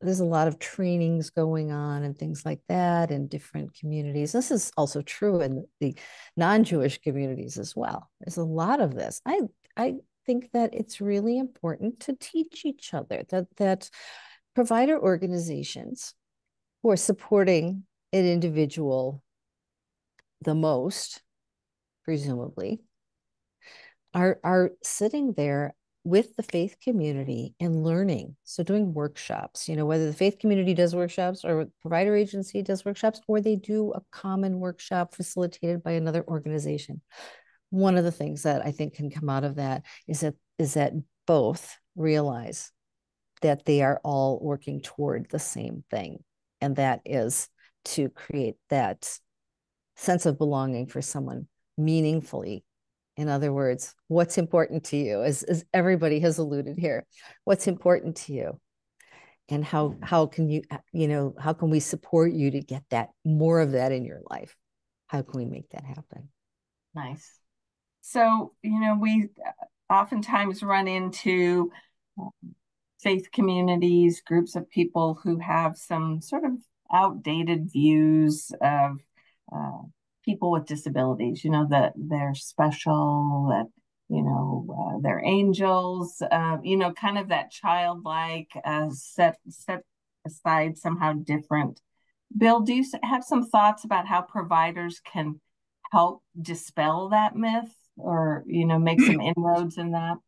there's a lot of trainings going on and things like that in different communities. This is also true in the non-Jewish communities as well. There's a lot of this. I think that it's really important to teach each other that provider organizations who are supporting an individual the most, presumably, are sitting there with the faith community and learning. So doing workshops, whether the faith community does workshops or provider agency does workshops, or they do a common workshop facilitated by another organization. One of the things that I think can come out of that is that both realize that they are all working toward the same thing. And that is to create that sense of belonging for someone meaningfully In other words, what's important to you, as everybody has alluded here, what's important to you? And how can you, how can we support you to get that, more of that in your life? How can we make that happen? Nice. So, we oftentimes run into faith communities, groups of people who have some sort of outdated views of people with disabilities, that they're special, that, they're angels, kind of that childlike, set aside somehow different. Bill, do you have some thoughts about how providers can help dispel that myth, or, make some inroads in that?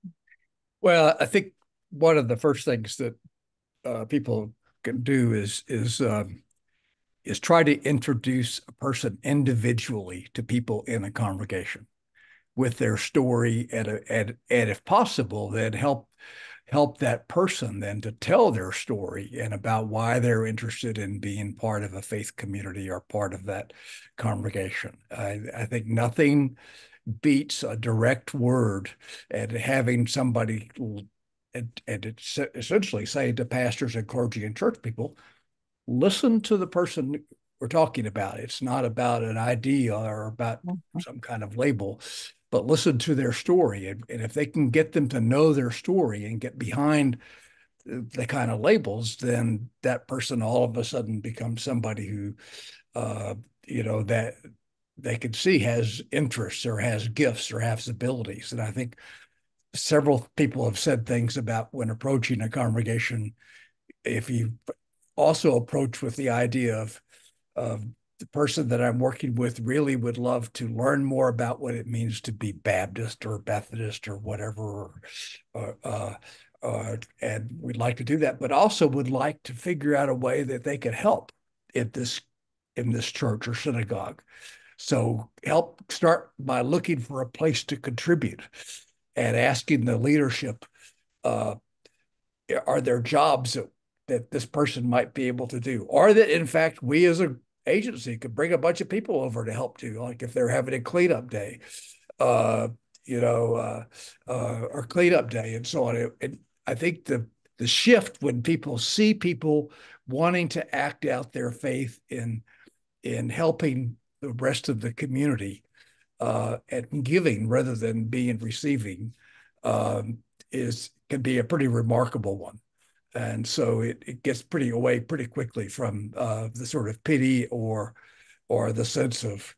Well, I think one of the first things that people can do is try to introduce a person individually to people in a congregation with their story, and if possible, then help that person then to tell their story and about why they're interested in being part of a faith community or part of that congregation. I think nothing beats a direct word and having somebody and essentially say to pastors and clergy and church people, listen to the person we're talking about. It's not about an idea or about some kind of label, but listen to their story. And if they can get them to know their story and get behind the kind of labels, then that person all of a sudden becomes somebody who, that they can see has interests or has gifts or has abilities. And I think several people have said things about when approaching a congregation, if you also approach with the idea of the person that I'm working with really would love to learn more about what it means to be Baptist or Methodist or whatever, and we'd like to do that, but also would like to figure out a way that they could help in this church or synagogue. So help start by looking for a place to contribute and asking the leadership, are there jobs that this person might be able to do, or that in fact we as an agency could bring a bunch of people over to help do, like if they're having a cleanup day, or cleanup day and so on. And I think the shift when people see people wanting to act out their faith in helping the rest of the community and giving rather than being receiving can be a pretty remarkable one. And so it gets away pretty quickly from the sort of pity or the sense of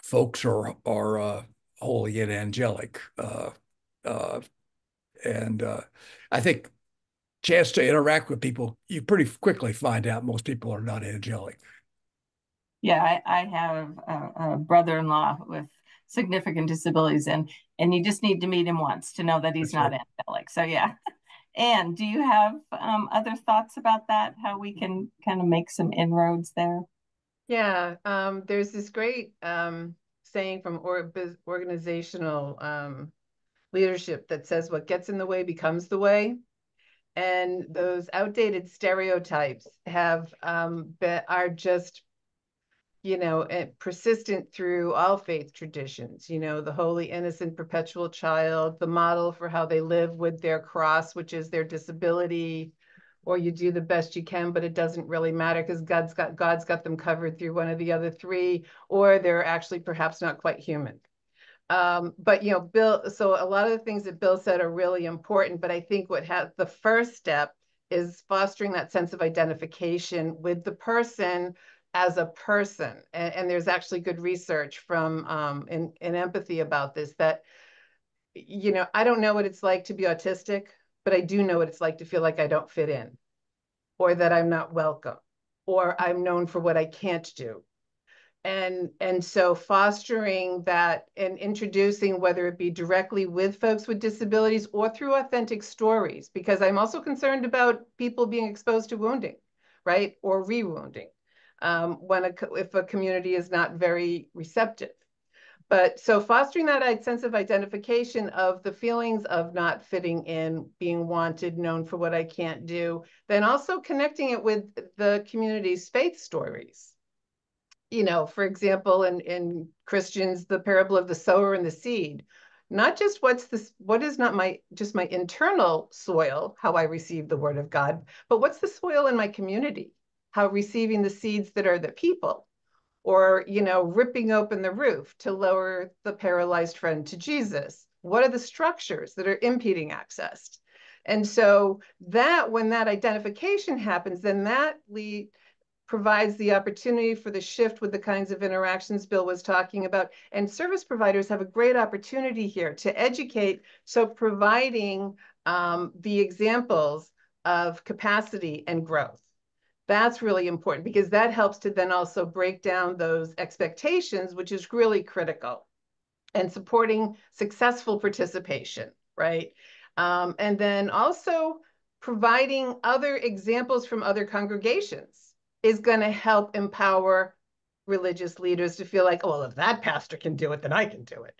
folks are holy and angelic. And I think chance to interact with people, you pretty quickly find out most people are not angelic. Yeah, I have a brother-in-law with significant disabilities, and you just need to meet him once to know that he's not angelic. So yeah. Anne, do you have other thoughts about that? How we can kind of make some inroads there? Yeah, there's this great saying from organizational leadership that says what gets in the way becomes the way. And those outdated stereotypes are just persistent through all faith traditions, the holy, innocent, perpetual child, the model for how they live with their cross, which is their disability, or you do the best you can, but it doesn't really matter because God's got them covered through one of the other three, or they're actually perhaps not quite human. But Bill, so a lot of the things that Bill said are really important, but I think the first step is fostering that sense of identification with the person as a person. And there's actually good research from in empathy about this, that, I don't know what it's like to be autistic, but I do know what it's like to feel like I don't fit in, or that I'm not welcome, or I'm known for what I can't do. And so fostering that and introducing, whether it be directly with folks with disabilities or through authentic stories, because I'm also concerned about people being exposed to wounding, right? Or re-wounding if a community is not very receptive. But so fostering that sense of identification of the feelings of not fitting in, being wanted, known for what I can't do, then also connecting it with the community's faith stories. For example, in Christians, the parable of the sower and the seed, not just what is not just my internal soil, how I receive the word of God, but what's the soil in my community, how receiving the seeds that are the people, or, ripping open the roof to lower the paralyzed friend to Jesus. What are the structures that are impeding access? And so when that identification happens, then that provides the opportunity for the shift with the kinds of interactions Bill was talking about. And service providers have a great opportunity here to educate. So providing the examples of capacity and growth. That's really important because that helps to then also break down those expectations, which is really critical, and supporting successful participation, right? And then also providing other examples from other congregations is going to help empower religious leaders to feel like, oh, well, if that pastor can do it, then I can do it.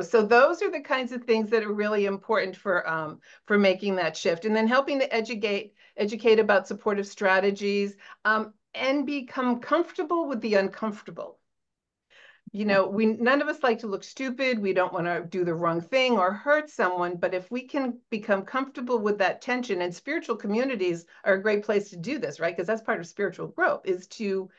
So those are the kinds of things that are really important for making that shift, and then helping to educate about supportive strategies, and become comfortable with the uncomfortable. None of us like to look stupid. We don't want to do the wrong thing or hurt someone, but if we can become comfortable with that tension, and spiritual communities are a great place to do this, right? Because that's part of spiritual growth, is to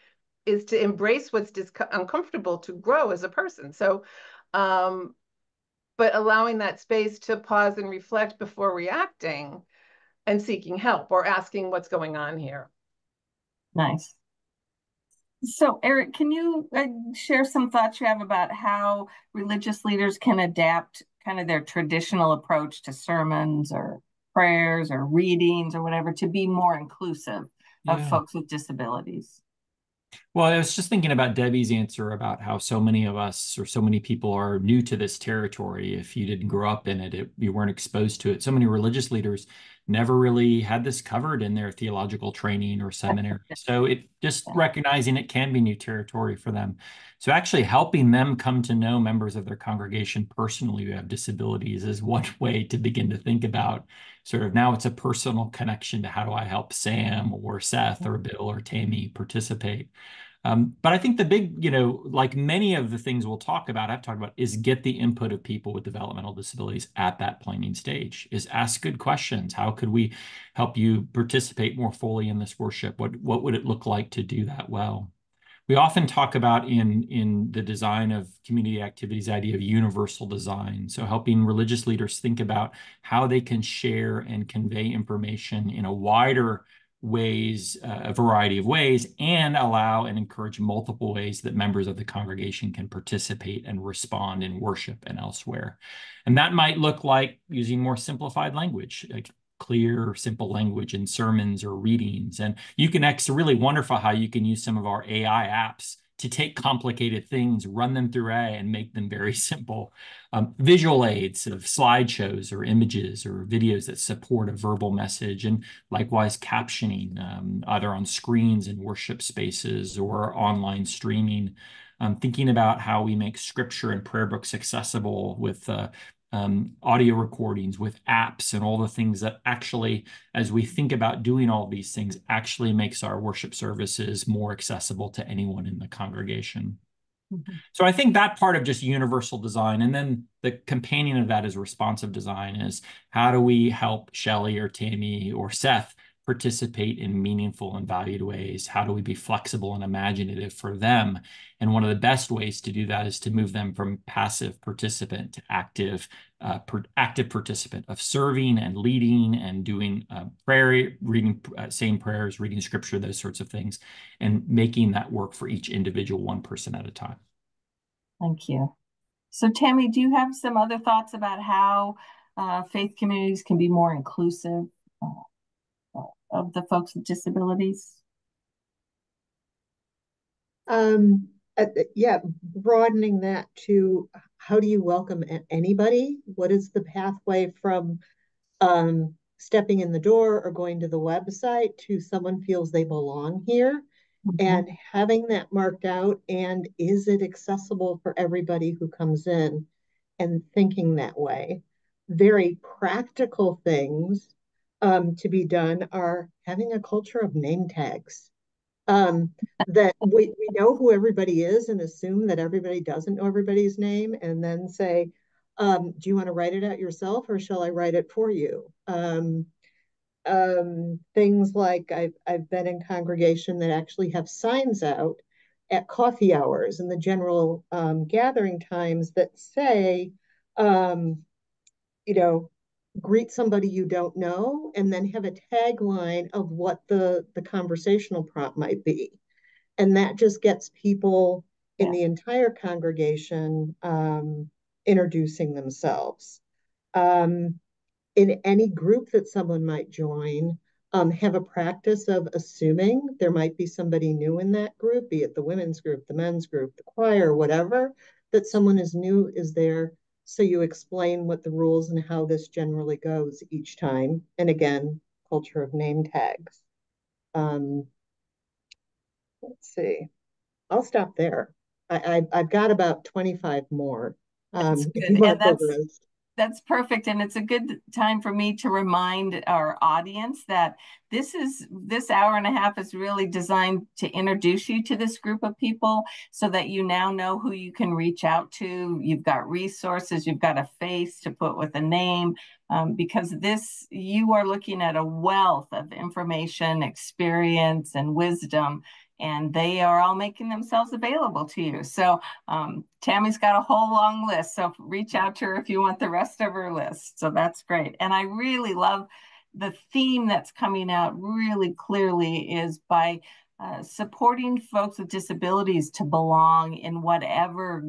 embrace what's uncomfortable to grow as a person. So, but allowing that space to pause and reflect before reacting and seeking help or asking what's going on here. Nice. So, Eric, can you share some thoughts you have about how religious leaders can adapt kind of their traditional approach to sermons or prayers or readings or whatever to be more inclusive of folks with disabilities? Well, I was just thinking about Debbie's answer about how so many of us or so many people are new to this territory. If you didn't grow up in it, you weren't exposed to it. So many religious leaders never really had this covered in their theological training or seminary. So it just recognizing it can be new territory for them. So actually helping them come to know members of their congregation personally who have disabilities is one way to begin to think about sort of now it's a personal connection to how do I help Sam or Seth or Bill or Tammy participate. But I think the big, like many of the things we'll talk about, I've talked about, is get the input of people with developmental disabilities at that planning stage, is ask good questions. How could we help you participate more fully in this worship? What would it look like to do that well? We often talk about in the design of community activities, the idea of universal design. So helping religious leaders think about how they can share and convey information in a wider ways, a variety of ways, and allow and encourage multiple ways that members of the congregation can participate and respond in worship and elsewhere. And that might look like using more simplified language, like clear, simple language in sermons or readings. And you can it's really wonderful how you can use some of our AI apps to take complicated things, run them through AI, and make them very simple. Visual aids of slideshows or images or videos that support a verbal message, and likewise captioning, either on screens in worship spaces or online streaming. Thinking about how we make scripture and prayer books accessible with audio recordings, with apps, and all the things that actually, as we think about doing all these things, actually makes our worship services more accessible to anyone in the congregation. So I think that part of just universal design, and then the companion of that is responsive design, is how do we help Shelley or Tammy or Seth participate in meaningful and valued ways? How do we be flexible and imaginative for them? And one of the best ways to do that is to move them from passive participant to active participant of serving and leading and doing prayer, reading saying prayers, reading scripture, those sorts of things, and making that work for each individual, one person at a time. Thank you. So Tammy, do you have some other thoughts about how faith communities can be more inclusive of the folks with disabilities? Yeah, broadening that to how do you welcome anybody? What is the pathway from stepping in the door or going to the website to someone feels they belong here? And having that marked out, and is it accessible for everybody who comes in, and thinking that way. Very practical things to be done are having a culture of name tags. that we know who everybody is and assume that everybody doesn't know everybody's name, and then say, do you want to write it out yourself or shall I write it for you? Things like I've been in congregation that actually have signs out at coffee hours and the general gathering times that say, um, you know, greet somebody you don't know, and then have a tagline of what the conversational prompt might be. And that just gets people in the entire congregation introducing themselves. In any group that someone might join, have a practice of assuming there might be somebody new in that group, be it the women's group, the men's group, the choir, whatever, that someone is new is there. So you explain what the rules and how this generally goes each time. And again, culture of name tags. Let's see. I'll stop there. I've got about 25 more. If you want to build That's perfect. And it's a good time for me to remind our audience that this hour and a half is really designed to introduce you to this group of people so that you now know who you can reach out to. You've got resources, you've got a face to put with a name, because you are looking at a wealth of information, experience, and wisdom, and they are all making themselves available to you. So Tammy's got a whole long list, so reach out to her if you want the rest of her list. So that's great. And I really love the theme that's coming out really clearly is by supporting folks with disabilities to belong in whatever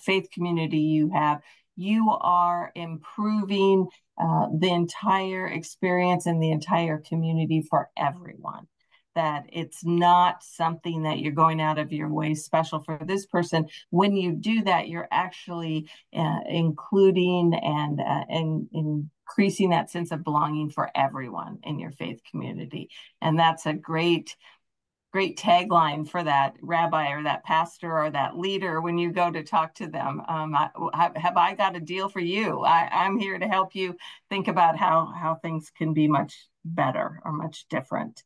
faith community you have. You are improving the entire experience and the entire community for everyone. That it's not something that you're going out of your way special for this person. When you do that, you're actually including and increasing that sense of belonging for everyone in your faith community. And that's a great tagline for that rabbi or that pastor or that leader when you go to talk to them. Have I got a deal for you? I'm here to help you think about how things can be much better or much different.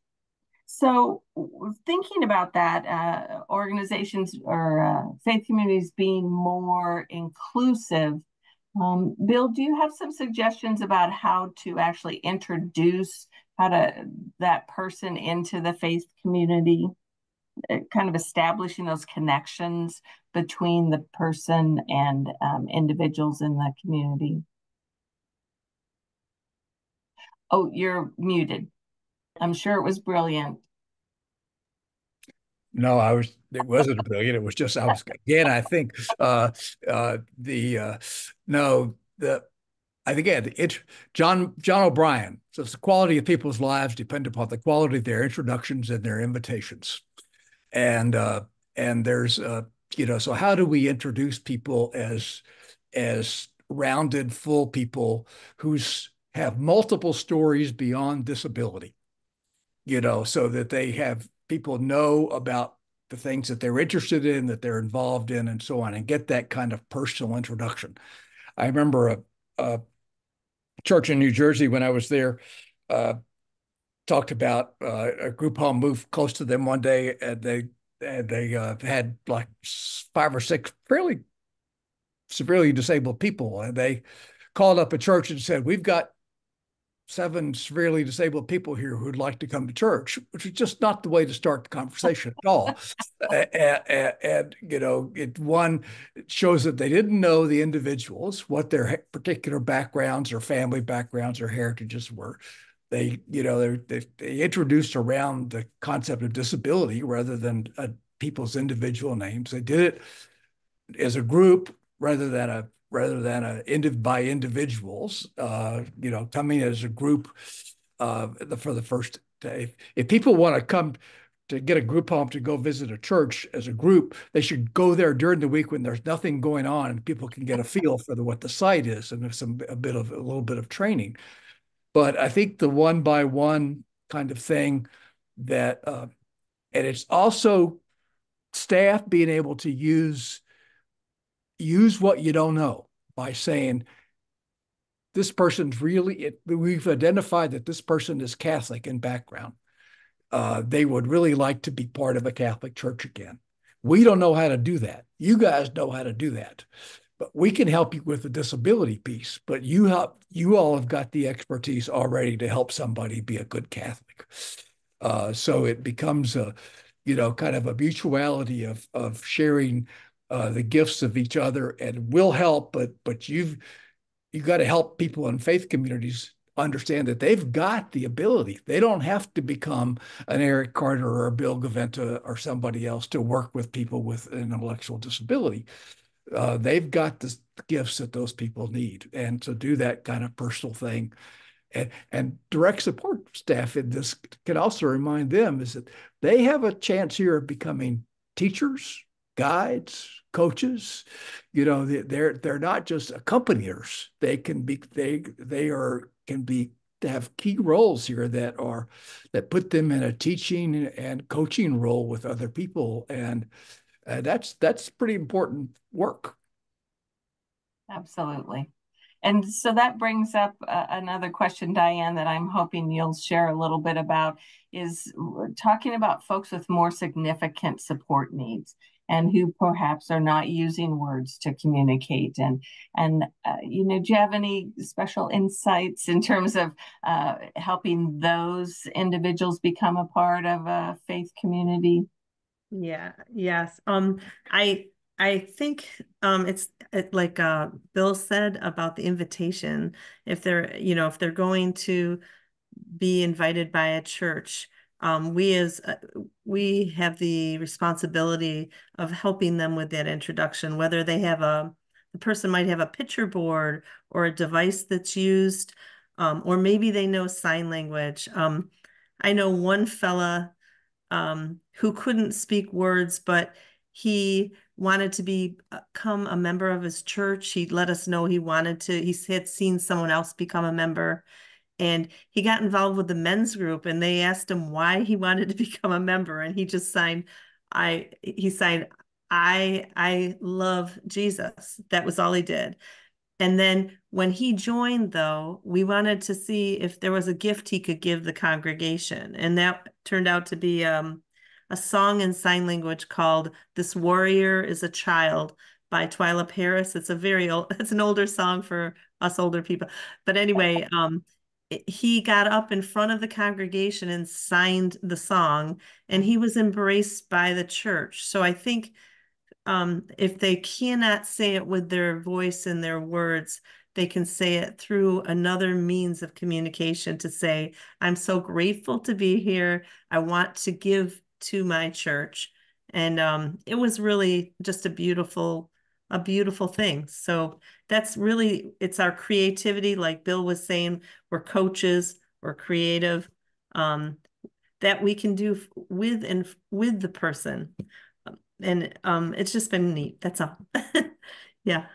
So thinking about that, organizations or faith communities being more inclusive, Bill, do you have some suggestions about how to actually introduce that person into the faith community, kind of establishing those connections between the person and individuals in the community? Oh, you're muted. I'm sure it was brilliant. No, it wasn't brilliant. It was just, I think, John O'Brien says the quality of people's lives depend upon the quality of their introductions and their invitations. And there's, so how do we introduce people as rounded, full people who have multiple stories beyond disability, so that people know about the things that they're interested in, that they're involved in, and so on, and get that kind of personal introduction. I remember a church in New Jersey when I was there talked about a group home moved close to them one day, and they had like 5 or 6 fairly severely disabled people, and they called up a church and said, "We've got 7 severely disabled people here who'd like to come to church," which is just not the way to start the conversation at all. And it shows that they didn't know the individuals, what their particular backgrounds or family backgrounds or heritages were. They introduced around the concept of disability rather than people's individual names. They did it as a group rather than by individuals, coming as a group for the first day. If people want to come to get a group home to go visit a church as a group, they should go there during the week when there's nothing going on and people can get a feel for what the site is and a little bit of training. But I think the one by one kind of thing and it's also staff being able to use what you don't know by saying, this person's we've identified that this person is Catholic in background. they would really like to be part of a Catholic church again. We don't know how to do that. You guys know how to do that. But we can help you with the disability piece, but you all have got the expertise already to help somebody be a good Catholic. So it becomes a, kind of a mutuality of sharing the gifts of each other, and we'll help, but you got to help people in faith communities understand that they've got the ability. They don't have to become an Eric Carter or a Bill Gaventa or somebody else to work with people with an intellectual disability. They've got the gifts that those people need, and to do that kind of personal thing. And direct support staff in this can also remind them is that they have a chance here of becoming teachers, guides, coaches. They're not just accompaniers. They can be to have key roles here that put them in a teaching and coaching role with other people, and that's pretty important work. Absolutely. And so that brings up another question, Diane, that I'm hoping you'll share a little bit about, is talking about folks with more significant support needs and who perhaps are not using words to communicate. And do you have any special insights in terms of helping those individuals become a part of a faith community? Yes. I think it's like Bill said about the invitation. If they're going to be invited by a church, we have the responsibility of helping them with that introduction, whether the person might have a picture board or a device that's used, or maybe they know sign language. I know one fella who couldn't speak words, but he wanted to become a member of his church. He let us know he wanted to. He had seen someone else become a member, and he got involved with the men's group, and they asked him why he wanted to become a member, and he just signed, I love Jesus. That was all he did. And then when he joined, though, we wanted to see if there was a gift he could give the congregation. And that turned out to be a song in sign language called "This Warrior is a Child" by Twyla Paris. It's an older song for us older people. But anyway, he got up in front of the congregation and signed the song, and he was embraced by the church. So I think if they cannot say it with their voice and their words, they can say it through another means of communication to say, I'm so grateful to be here. I want to give to my church. And it was really just a beautiful thing. So that's really, it's our creativity. Like Bill was saying, we're coaches, we're creative, that we can do with the person. And it's just been neat. That's all. Yeah.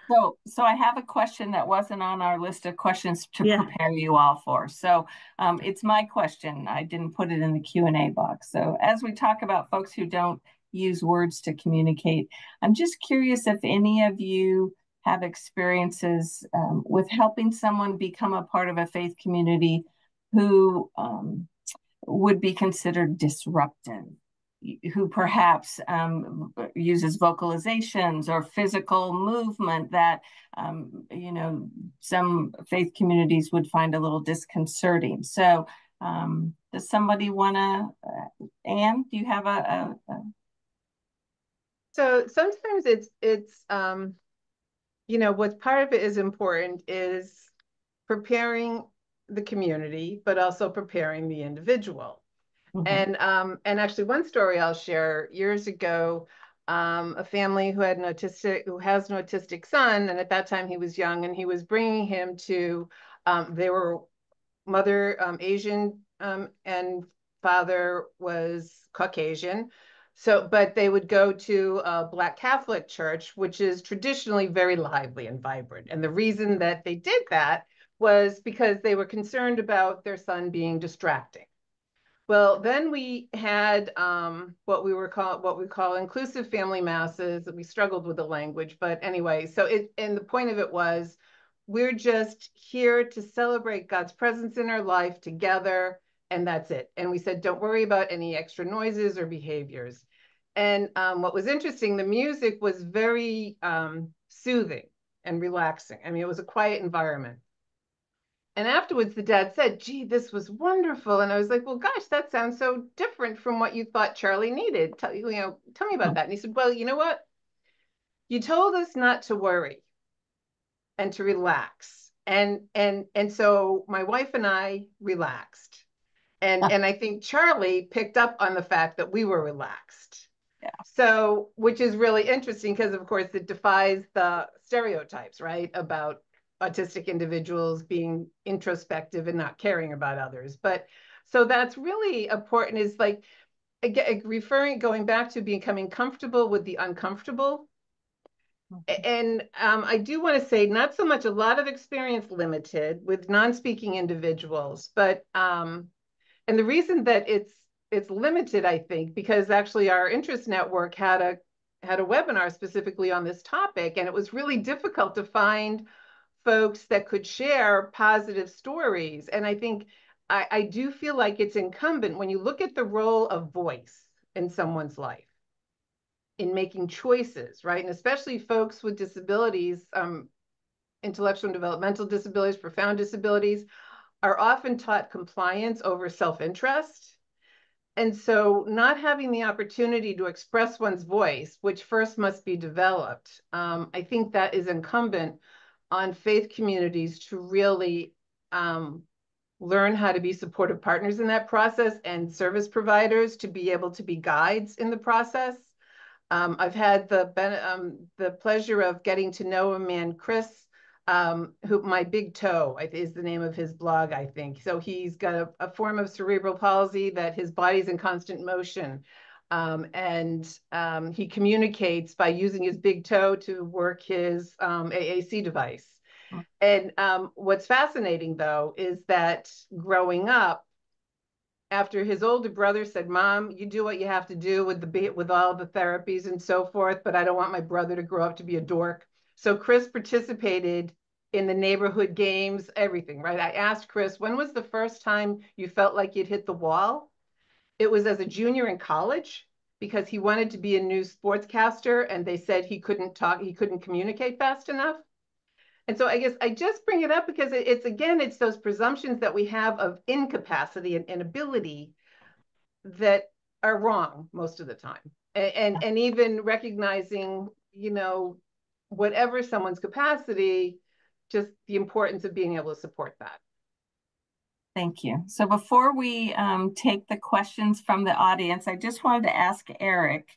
So I have a question that wasn't on our list of questions to prepare you all for. So it's my question. I didn't put it in the Q&A box. So as we talk about folks who don't use words to communicate, I'm just curious if any of you have experiences with helping someone become a part of a faith community who would be considered disruptive, who perhaps uses vocalizations or physical movement that, some faith communities would find a little disconcerting. So does somebody want to, Anne, do you have a... So sometimes it's what's part of it is important is preparing the community, but also preparing the individual. Mm-hmm. And actually one story I'll share, years ago, a family who has an autistic son, and at that time he was young, and he was bringing him to, they were mother Asian, and father was Caucasian. So, but they would go to a Black Catholic church, which is traditionally very lively and vibrant. And the reason that they did that was because they were concerned about their son being distracting. Well, then we had what we call inclusive family masses. We struggled with the language, but anyway, and the point of it was, we're just here to celebrate God's presence in our life together, and that's it. And we said, don't worry about any extra noises or behaviors. And what was interesting, the music was very soothing and relaxing. I mean, it was a quiet environment. And afterwards, the dad said, gee, this was wonderful. And I was like, well, gosh, that sounds so different from what you thought Charlie needed. Tell me about that. And he said, well, you know what? You told us not to worry and to relax. And so my wife and I relaxed. And I think Charlie picked up on the fact that we were relaxed. Yeah. So, which is really interesting because, of course, it defies the stereotypes, right, about autistic individuals being introspective and not caring about others. But so that's really important, is like, again, going back to becoming comfortable with the uncomfortable. And I do want to say, not so much a lot of experience limited with non-speaking individuals, but and the reason that it's limited, I think, because actually our interest network had a webinar specifically on this topic, and it was really difficult to find folks that could share positive stories. And I think I do feel like it's incumbent, when you look at the role of voice in someone's life, in making choices, right? And especially folks with disabilities, intellectual and developmental disabilities, profound disabilities, are often taught compliance over self-interest. And so not having the opportunity to express one's voice, which first must be developed, I think that is incumbent on faith communities to really learn how to be supportive partners in that process, and service providers to be able to be guides in the process. I've had the pleasure of getting to know a man, Chris, who, My Big Toe is the name of his blog, I think. So he's got a form of cerebral palsy that his body's in constant motion. And he communicates by using his big toe to work his AAC device. And what's fascinating, though, is that growing up, after his older brother said, Mom, you do what you have to do with all the therapies and so forth, but I don't want my brother to grow up to be a dork. So Chris participated in the neighborhood games, everything, right? I asked Chris, when was the first time you felt like you'd hit the wall? It was as a junior in college, because he wanted to be a news sportscaster, and they said he couldn't communicate fast enough. And so I guess I just bring it up because it's those presumptions that we have of incapacity and inability that are wrong most of the time. And even recognizing, whatever someone's capacity, just the importance of being able to support that. Thank you. So before we take the questions from the audience, I just wanted to ask Eric,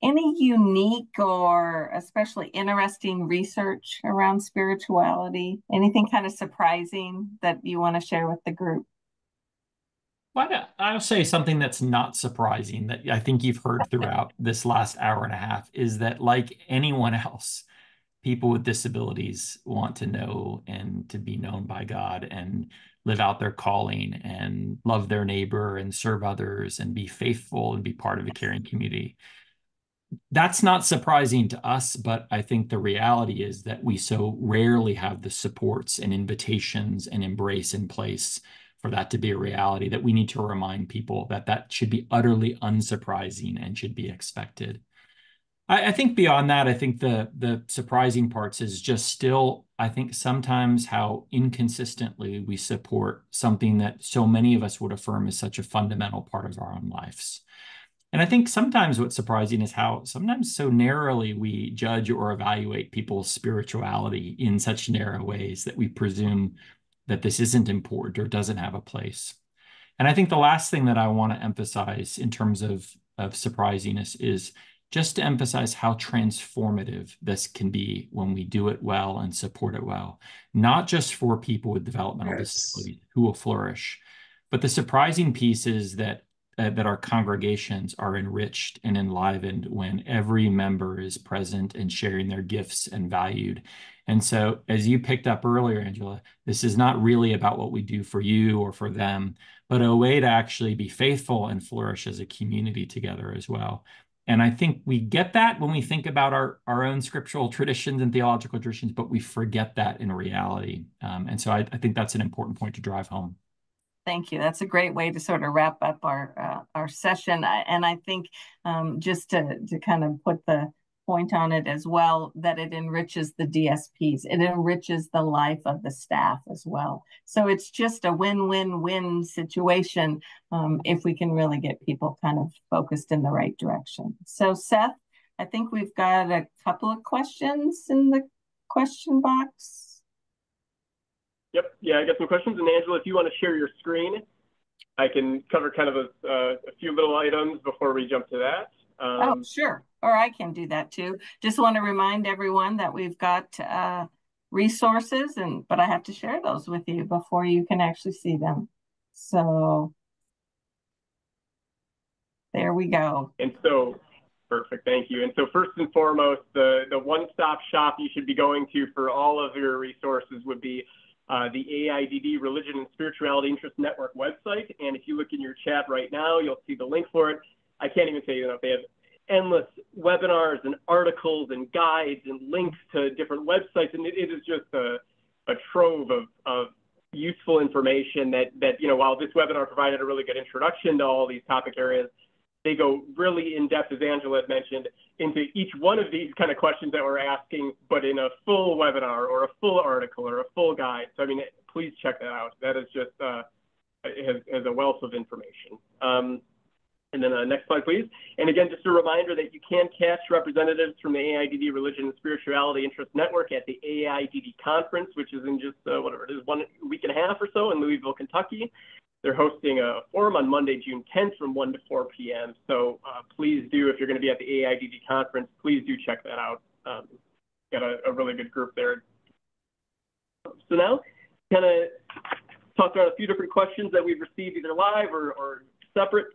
any unique or especially interesting research around spirituality? Anything kind of surprising that you want to share with the group? Well, I'll say something that's not surprising that I think you've heard throughout this last hour and a half, is that, like anyone else, people with disabilities want to know and to be known by God and live out their calling and love their neighbor and serve others and be faithful and be part of a caring community. That's not surprising to us, but I think the reality is that we so rarely have the supports and invitations and embrace in place for that to be a reality, that we need to remind people that that should be utterly unsurprising and should be expected. I think beyond that, I think the surprising parts is just still, I think sometimes how inconsistently we support something that so many of us would affirm is such a fundamental part of our own lives. And I think sometimes what's surprising is how sometimes so narrowly we judge or evaluate people's spirituality in such narrow ways that we presume that this isn't important or doesn't have a place. And I think the last thing that I want to emphasize in terms of surprisiness is just to emphasize how transformative this can be when we do it well and support it well, not just for people with developmental disabilities who will flourish, but the surprising piece is that our congregations are enriched and enlivened when every member is present and sharing their gifts and valued. And so, as you picked up earlier, Angela, this is not really about what we do for you or for them, but a way to actually be faithful and flourish as a community together as well. And I think we get that when we think about our own scriptural traditions and theological traditions, but we forget that in reality. And so I think that's an important point to drive home. Thank you. That's a great way to sort of wrap up our session. And I think just to kind of put the point on it as well, that it enriches the DSPs. It enriches the life of the staff as well. So it's just a win-win-win situation if we can really get people kind of focused in the right direction. So Seth, I think we've got a couple of questions in the question box. Yep. Yeah, I got some questions. And Angela, if you want to share your screen, I can cover kind of a few little items before we jump to that. Oh, sure. Or I can do that too. Just want to remind everyone that we've got resources, but I have to share those with you before you can actually see them. So there we go. And so, perfect. Thank you. And so first and foremost, the one-stop shop you should be going to for all of your resources would be the AAIDD Religion and Spirituality Interest Network website. And if you look in your chat right now, you'll see the link for it. I can't even say enough. They have endless webinars and articles and guides and links to different websites. And it is just a trove of useful information that, you know, while this webinar provided a really good introduction to all these topic areas, they go really in depth, as Angela had mentioned, into each one of these kind of questions that we're asking, but in a full webinar or a full article or a full guide. So, I mean, please check that out. That is just, has a wealth of information. And then next slide, please. And again, just a reminder that you can catch representatives from the AAIDD Religion and Spirituality Interest Network at the AAIDD conference, which is in just, whatever it is, 1 week and a half or so in Louisville, Kentucky. They're hosting a forum on Monday, June 10th from 1 to 4 p.m. So please do, if you're going to be at the AAIDD conference, please do check that out. Got a really good group there. So now, kind of talk about a few different questions that we've received either live or separate.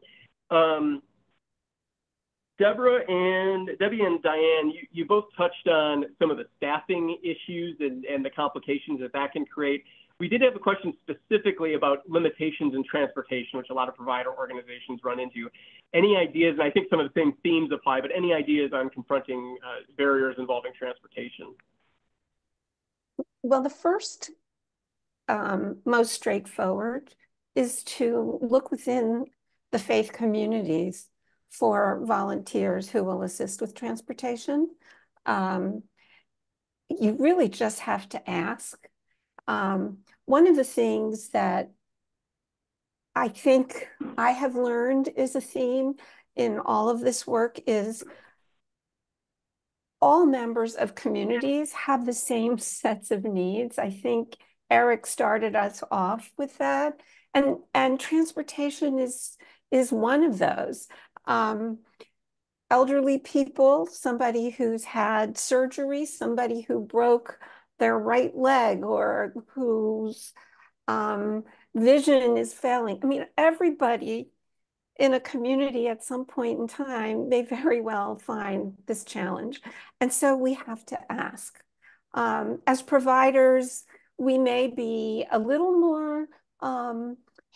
Debbie and Diane, you both touched on some of the staffing issues and the complications that can create. We did have a question specifically about limitations in transportation, which a lot of provider organizations run into. Any ideas, and I think some of the same themes apply, but any ideas on confronting barriers involving transportation? Well, the first, most straightforward is to look within the faith communities for volunteers who will assist with transportation. You really just have to ask. One of the things that I think I have learned is a theme in all of this work is all members of communities have the same sets of needs. I think Eric started us off with that. And transportation is one of those. Elderly people, somebody who's had surgery, somebody who broke their right leg or whose vision is failing. I mean, everybody in a community at some point in time may very well find this challenge. And so we have to ask. As providers, we may be a little more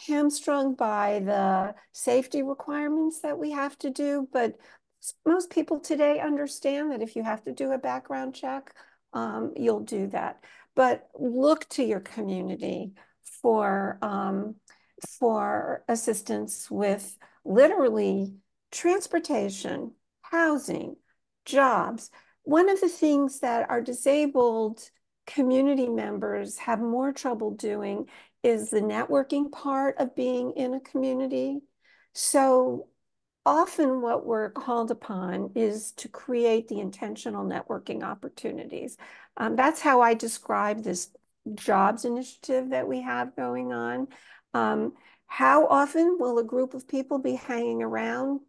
hamstrung by the safety requirements that we have to do, but most people today understand that if you have to do a background check, you'll do that. But look to your community for assistance with literally transportation, housing, jobs. One of the things that our disabled community members have more trouble doing is the networking part of being in a community. So often what we're called upon is to create the intentional networking opportunities. That's how I describe this jobs initiative that we have going on. How often will a group of people be hanging around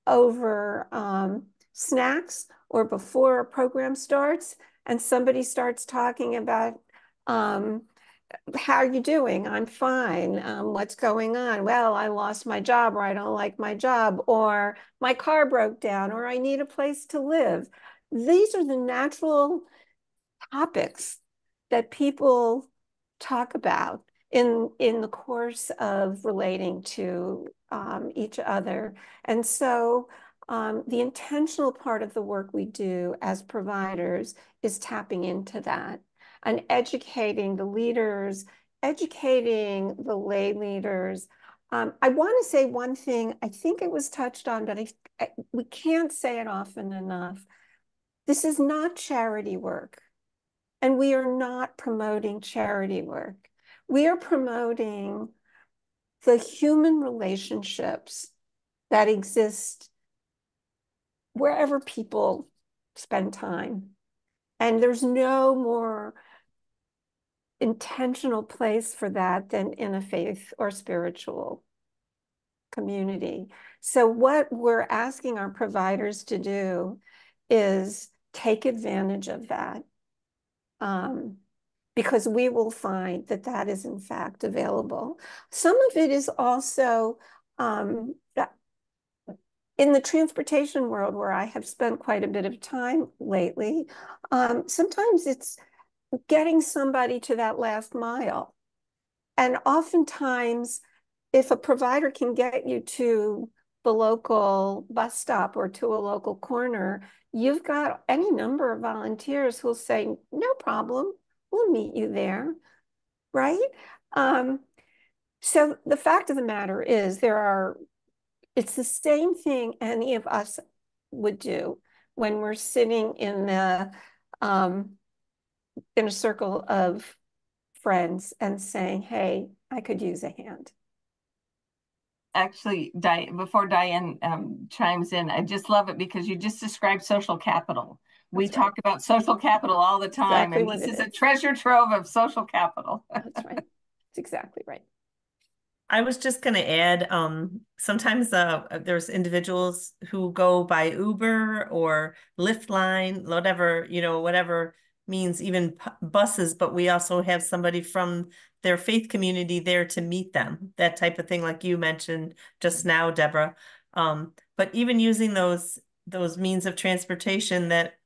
over snacks or before a program starts and somebody starts talking about how are you doing? I'm fine. What's going on? Well, I lost my job, or I don't like my job, or my car broke down, or I need a place to live. These are the natural topics that people talk about in the course of relating to each other. And so the intentional part of the work we do as providers is tapping into that and educating the leaders, educating the lay leaders. I want to say one thing, I think it was touched on, but we can't say it often enough. This is not charity work, and we are not promoting charity work. We are promoting the human relationships that exist wherever people spend time. And there's no more intentional place for that than in a faith or spiritual community. So what we're asking our providers to do is take advantage of that, because we will find that that is in fact available. Some of it is also in the transportation world, where I have spent quite a bit of time lately. Sometimes it's getting somebody to that last mile. And oftentimes, if a provider can get you to the local bus stop or to a local corner, you've got any number of volunteers who'll say, no problem, we'll meet you there, right? So the fact of the matter is it's the same thing any of us would do when we're sitting in a circle of friends and saying, hey, I could use a hand. Actually, before Diane chimes in, I just love it because you just described social capital. We talk about social capital all the time, and this is a treasure trove of social capital. That's right. That's exactly right. I was just going to add, sometimes there's individuals who go by Uber or Lyft line, whatever, whatever means, even buses, but we also have somebody from their faith community there to meet them, that type of thing, like you mentioned just now, Deborah. But even using those means of transportation that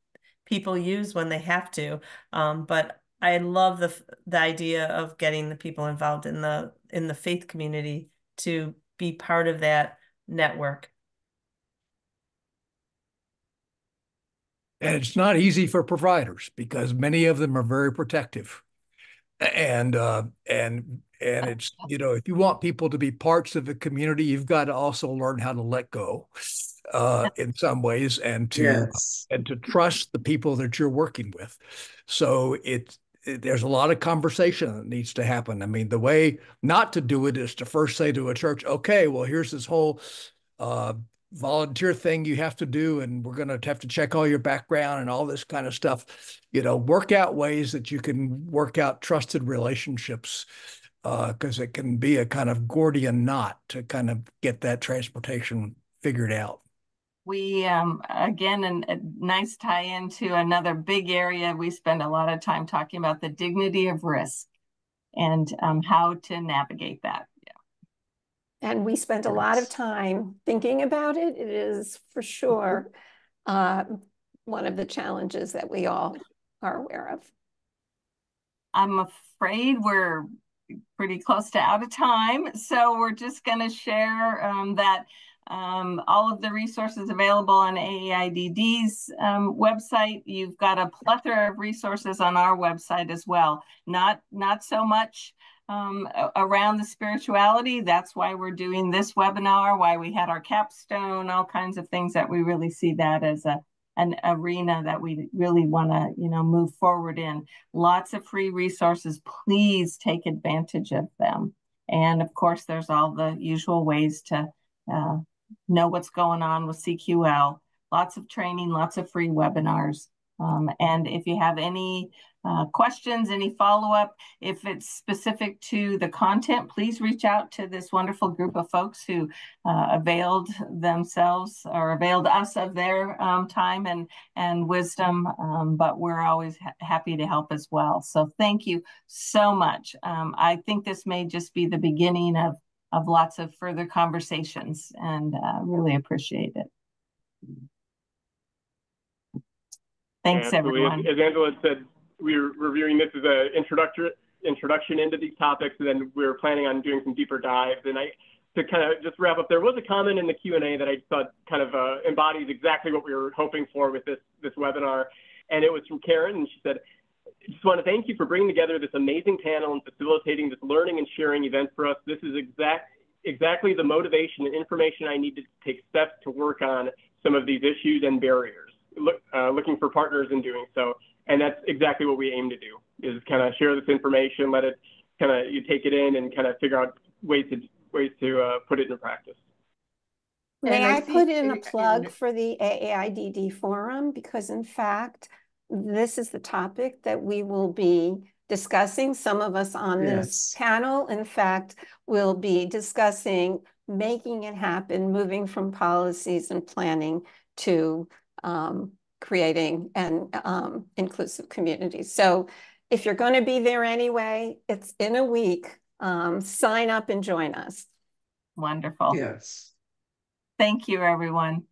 people use when they have to. But I love the idea of getting the people involved in the faith community to be part of that network. And it's not easy for providers because many of them are very protective. And it's, if you want people to be parts of the community, you've got to also learn how to let go in some ways, and to trust the people that you're working with. So there's a lot of conversation that needs to happen. I mean, the way not to do it is to first say to a church, okay, well, here's this whole volunteer thing you have to do, and we're going to have to check all your background and all this kind of stuff. Work out ways that you can work out trusted relationships, because it can be a kind of Gordian knot to kind of get that transportation figured out. We, again, a nice tie into another big area. We spend a lot of time talking about the dignity of risk and how to navigate that. And we spent a lot of time thinking about it. It is for sure one of the challenges that we all are aware of. I'm afraid we're pretty close to out of time. So we're just going to share that all of the resources available on AAIDD's website. You've got a plethora of resources on our website as well. Not so much around the spirituality. That's why we're doing this webinar, why we had our capstone, all kinds of things that we really see that as an arena that we really want to, move forward in. Lots of free resources. Please take advantage of them. And of course, there's all the usual ways to know what's going on with CQL. Lots of training, lots of free webinars. And if you have any questions, any follow-up, if it's specific to the content, please reach out to this wonderful group of folks who availed themselves or availed us of their time and wisdom, but we're always happy to help as well. So thank you so much. I think this may just be the beginning of lots of further conversations, and really appreciate it. Thanks, everyone. As Angela said, we're reviewing this as an introduction into these topics, and then we're planning on doing some deeper dives. And to kind of just wrap up, there was a comment in the Q&A that I thought kind of embodies exactly what we were hoping for with this webinar. And it was from Karen, and she said, just want to thank you for bringing together this amazing panel and facilitating this learning and sharing event for us. This is exactly the motivation and information I need to take steps to work on some of these issues and barriers, looking for partners in doing so. And that's exactly what we aim to do, is kind of share this information, let it kind of, you take it in and kind of figure out ways to put it into practice. May I put in a plug for the AAIDD forum? Because in fact, this is the topic that we will be discussing. Some of us on this panel, in fact, will be discussing making it happen, moving from policies and planning to creating an inclusive community. So if you're going to be there anyway, it's in a week. Sign up and join us. Wonderful. Yes. Thank you, everyone.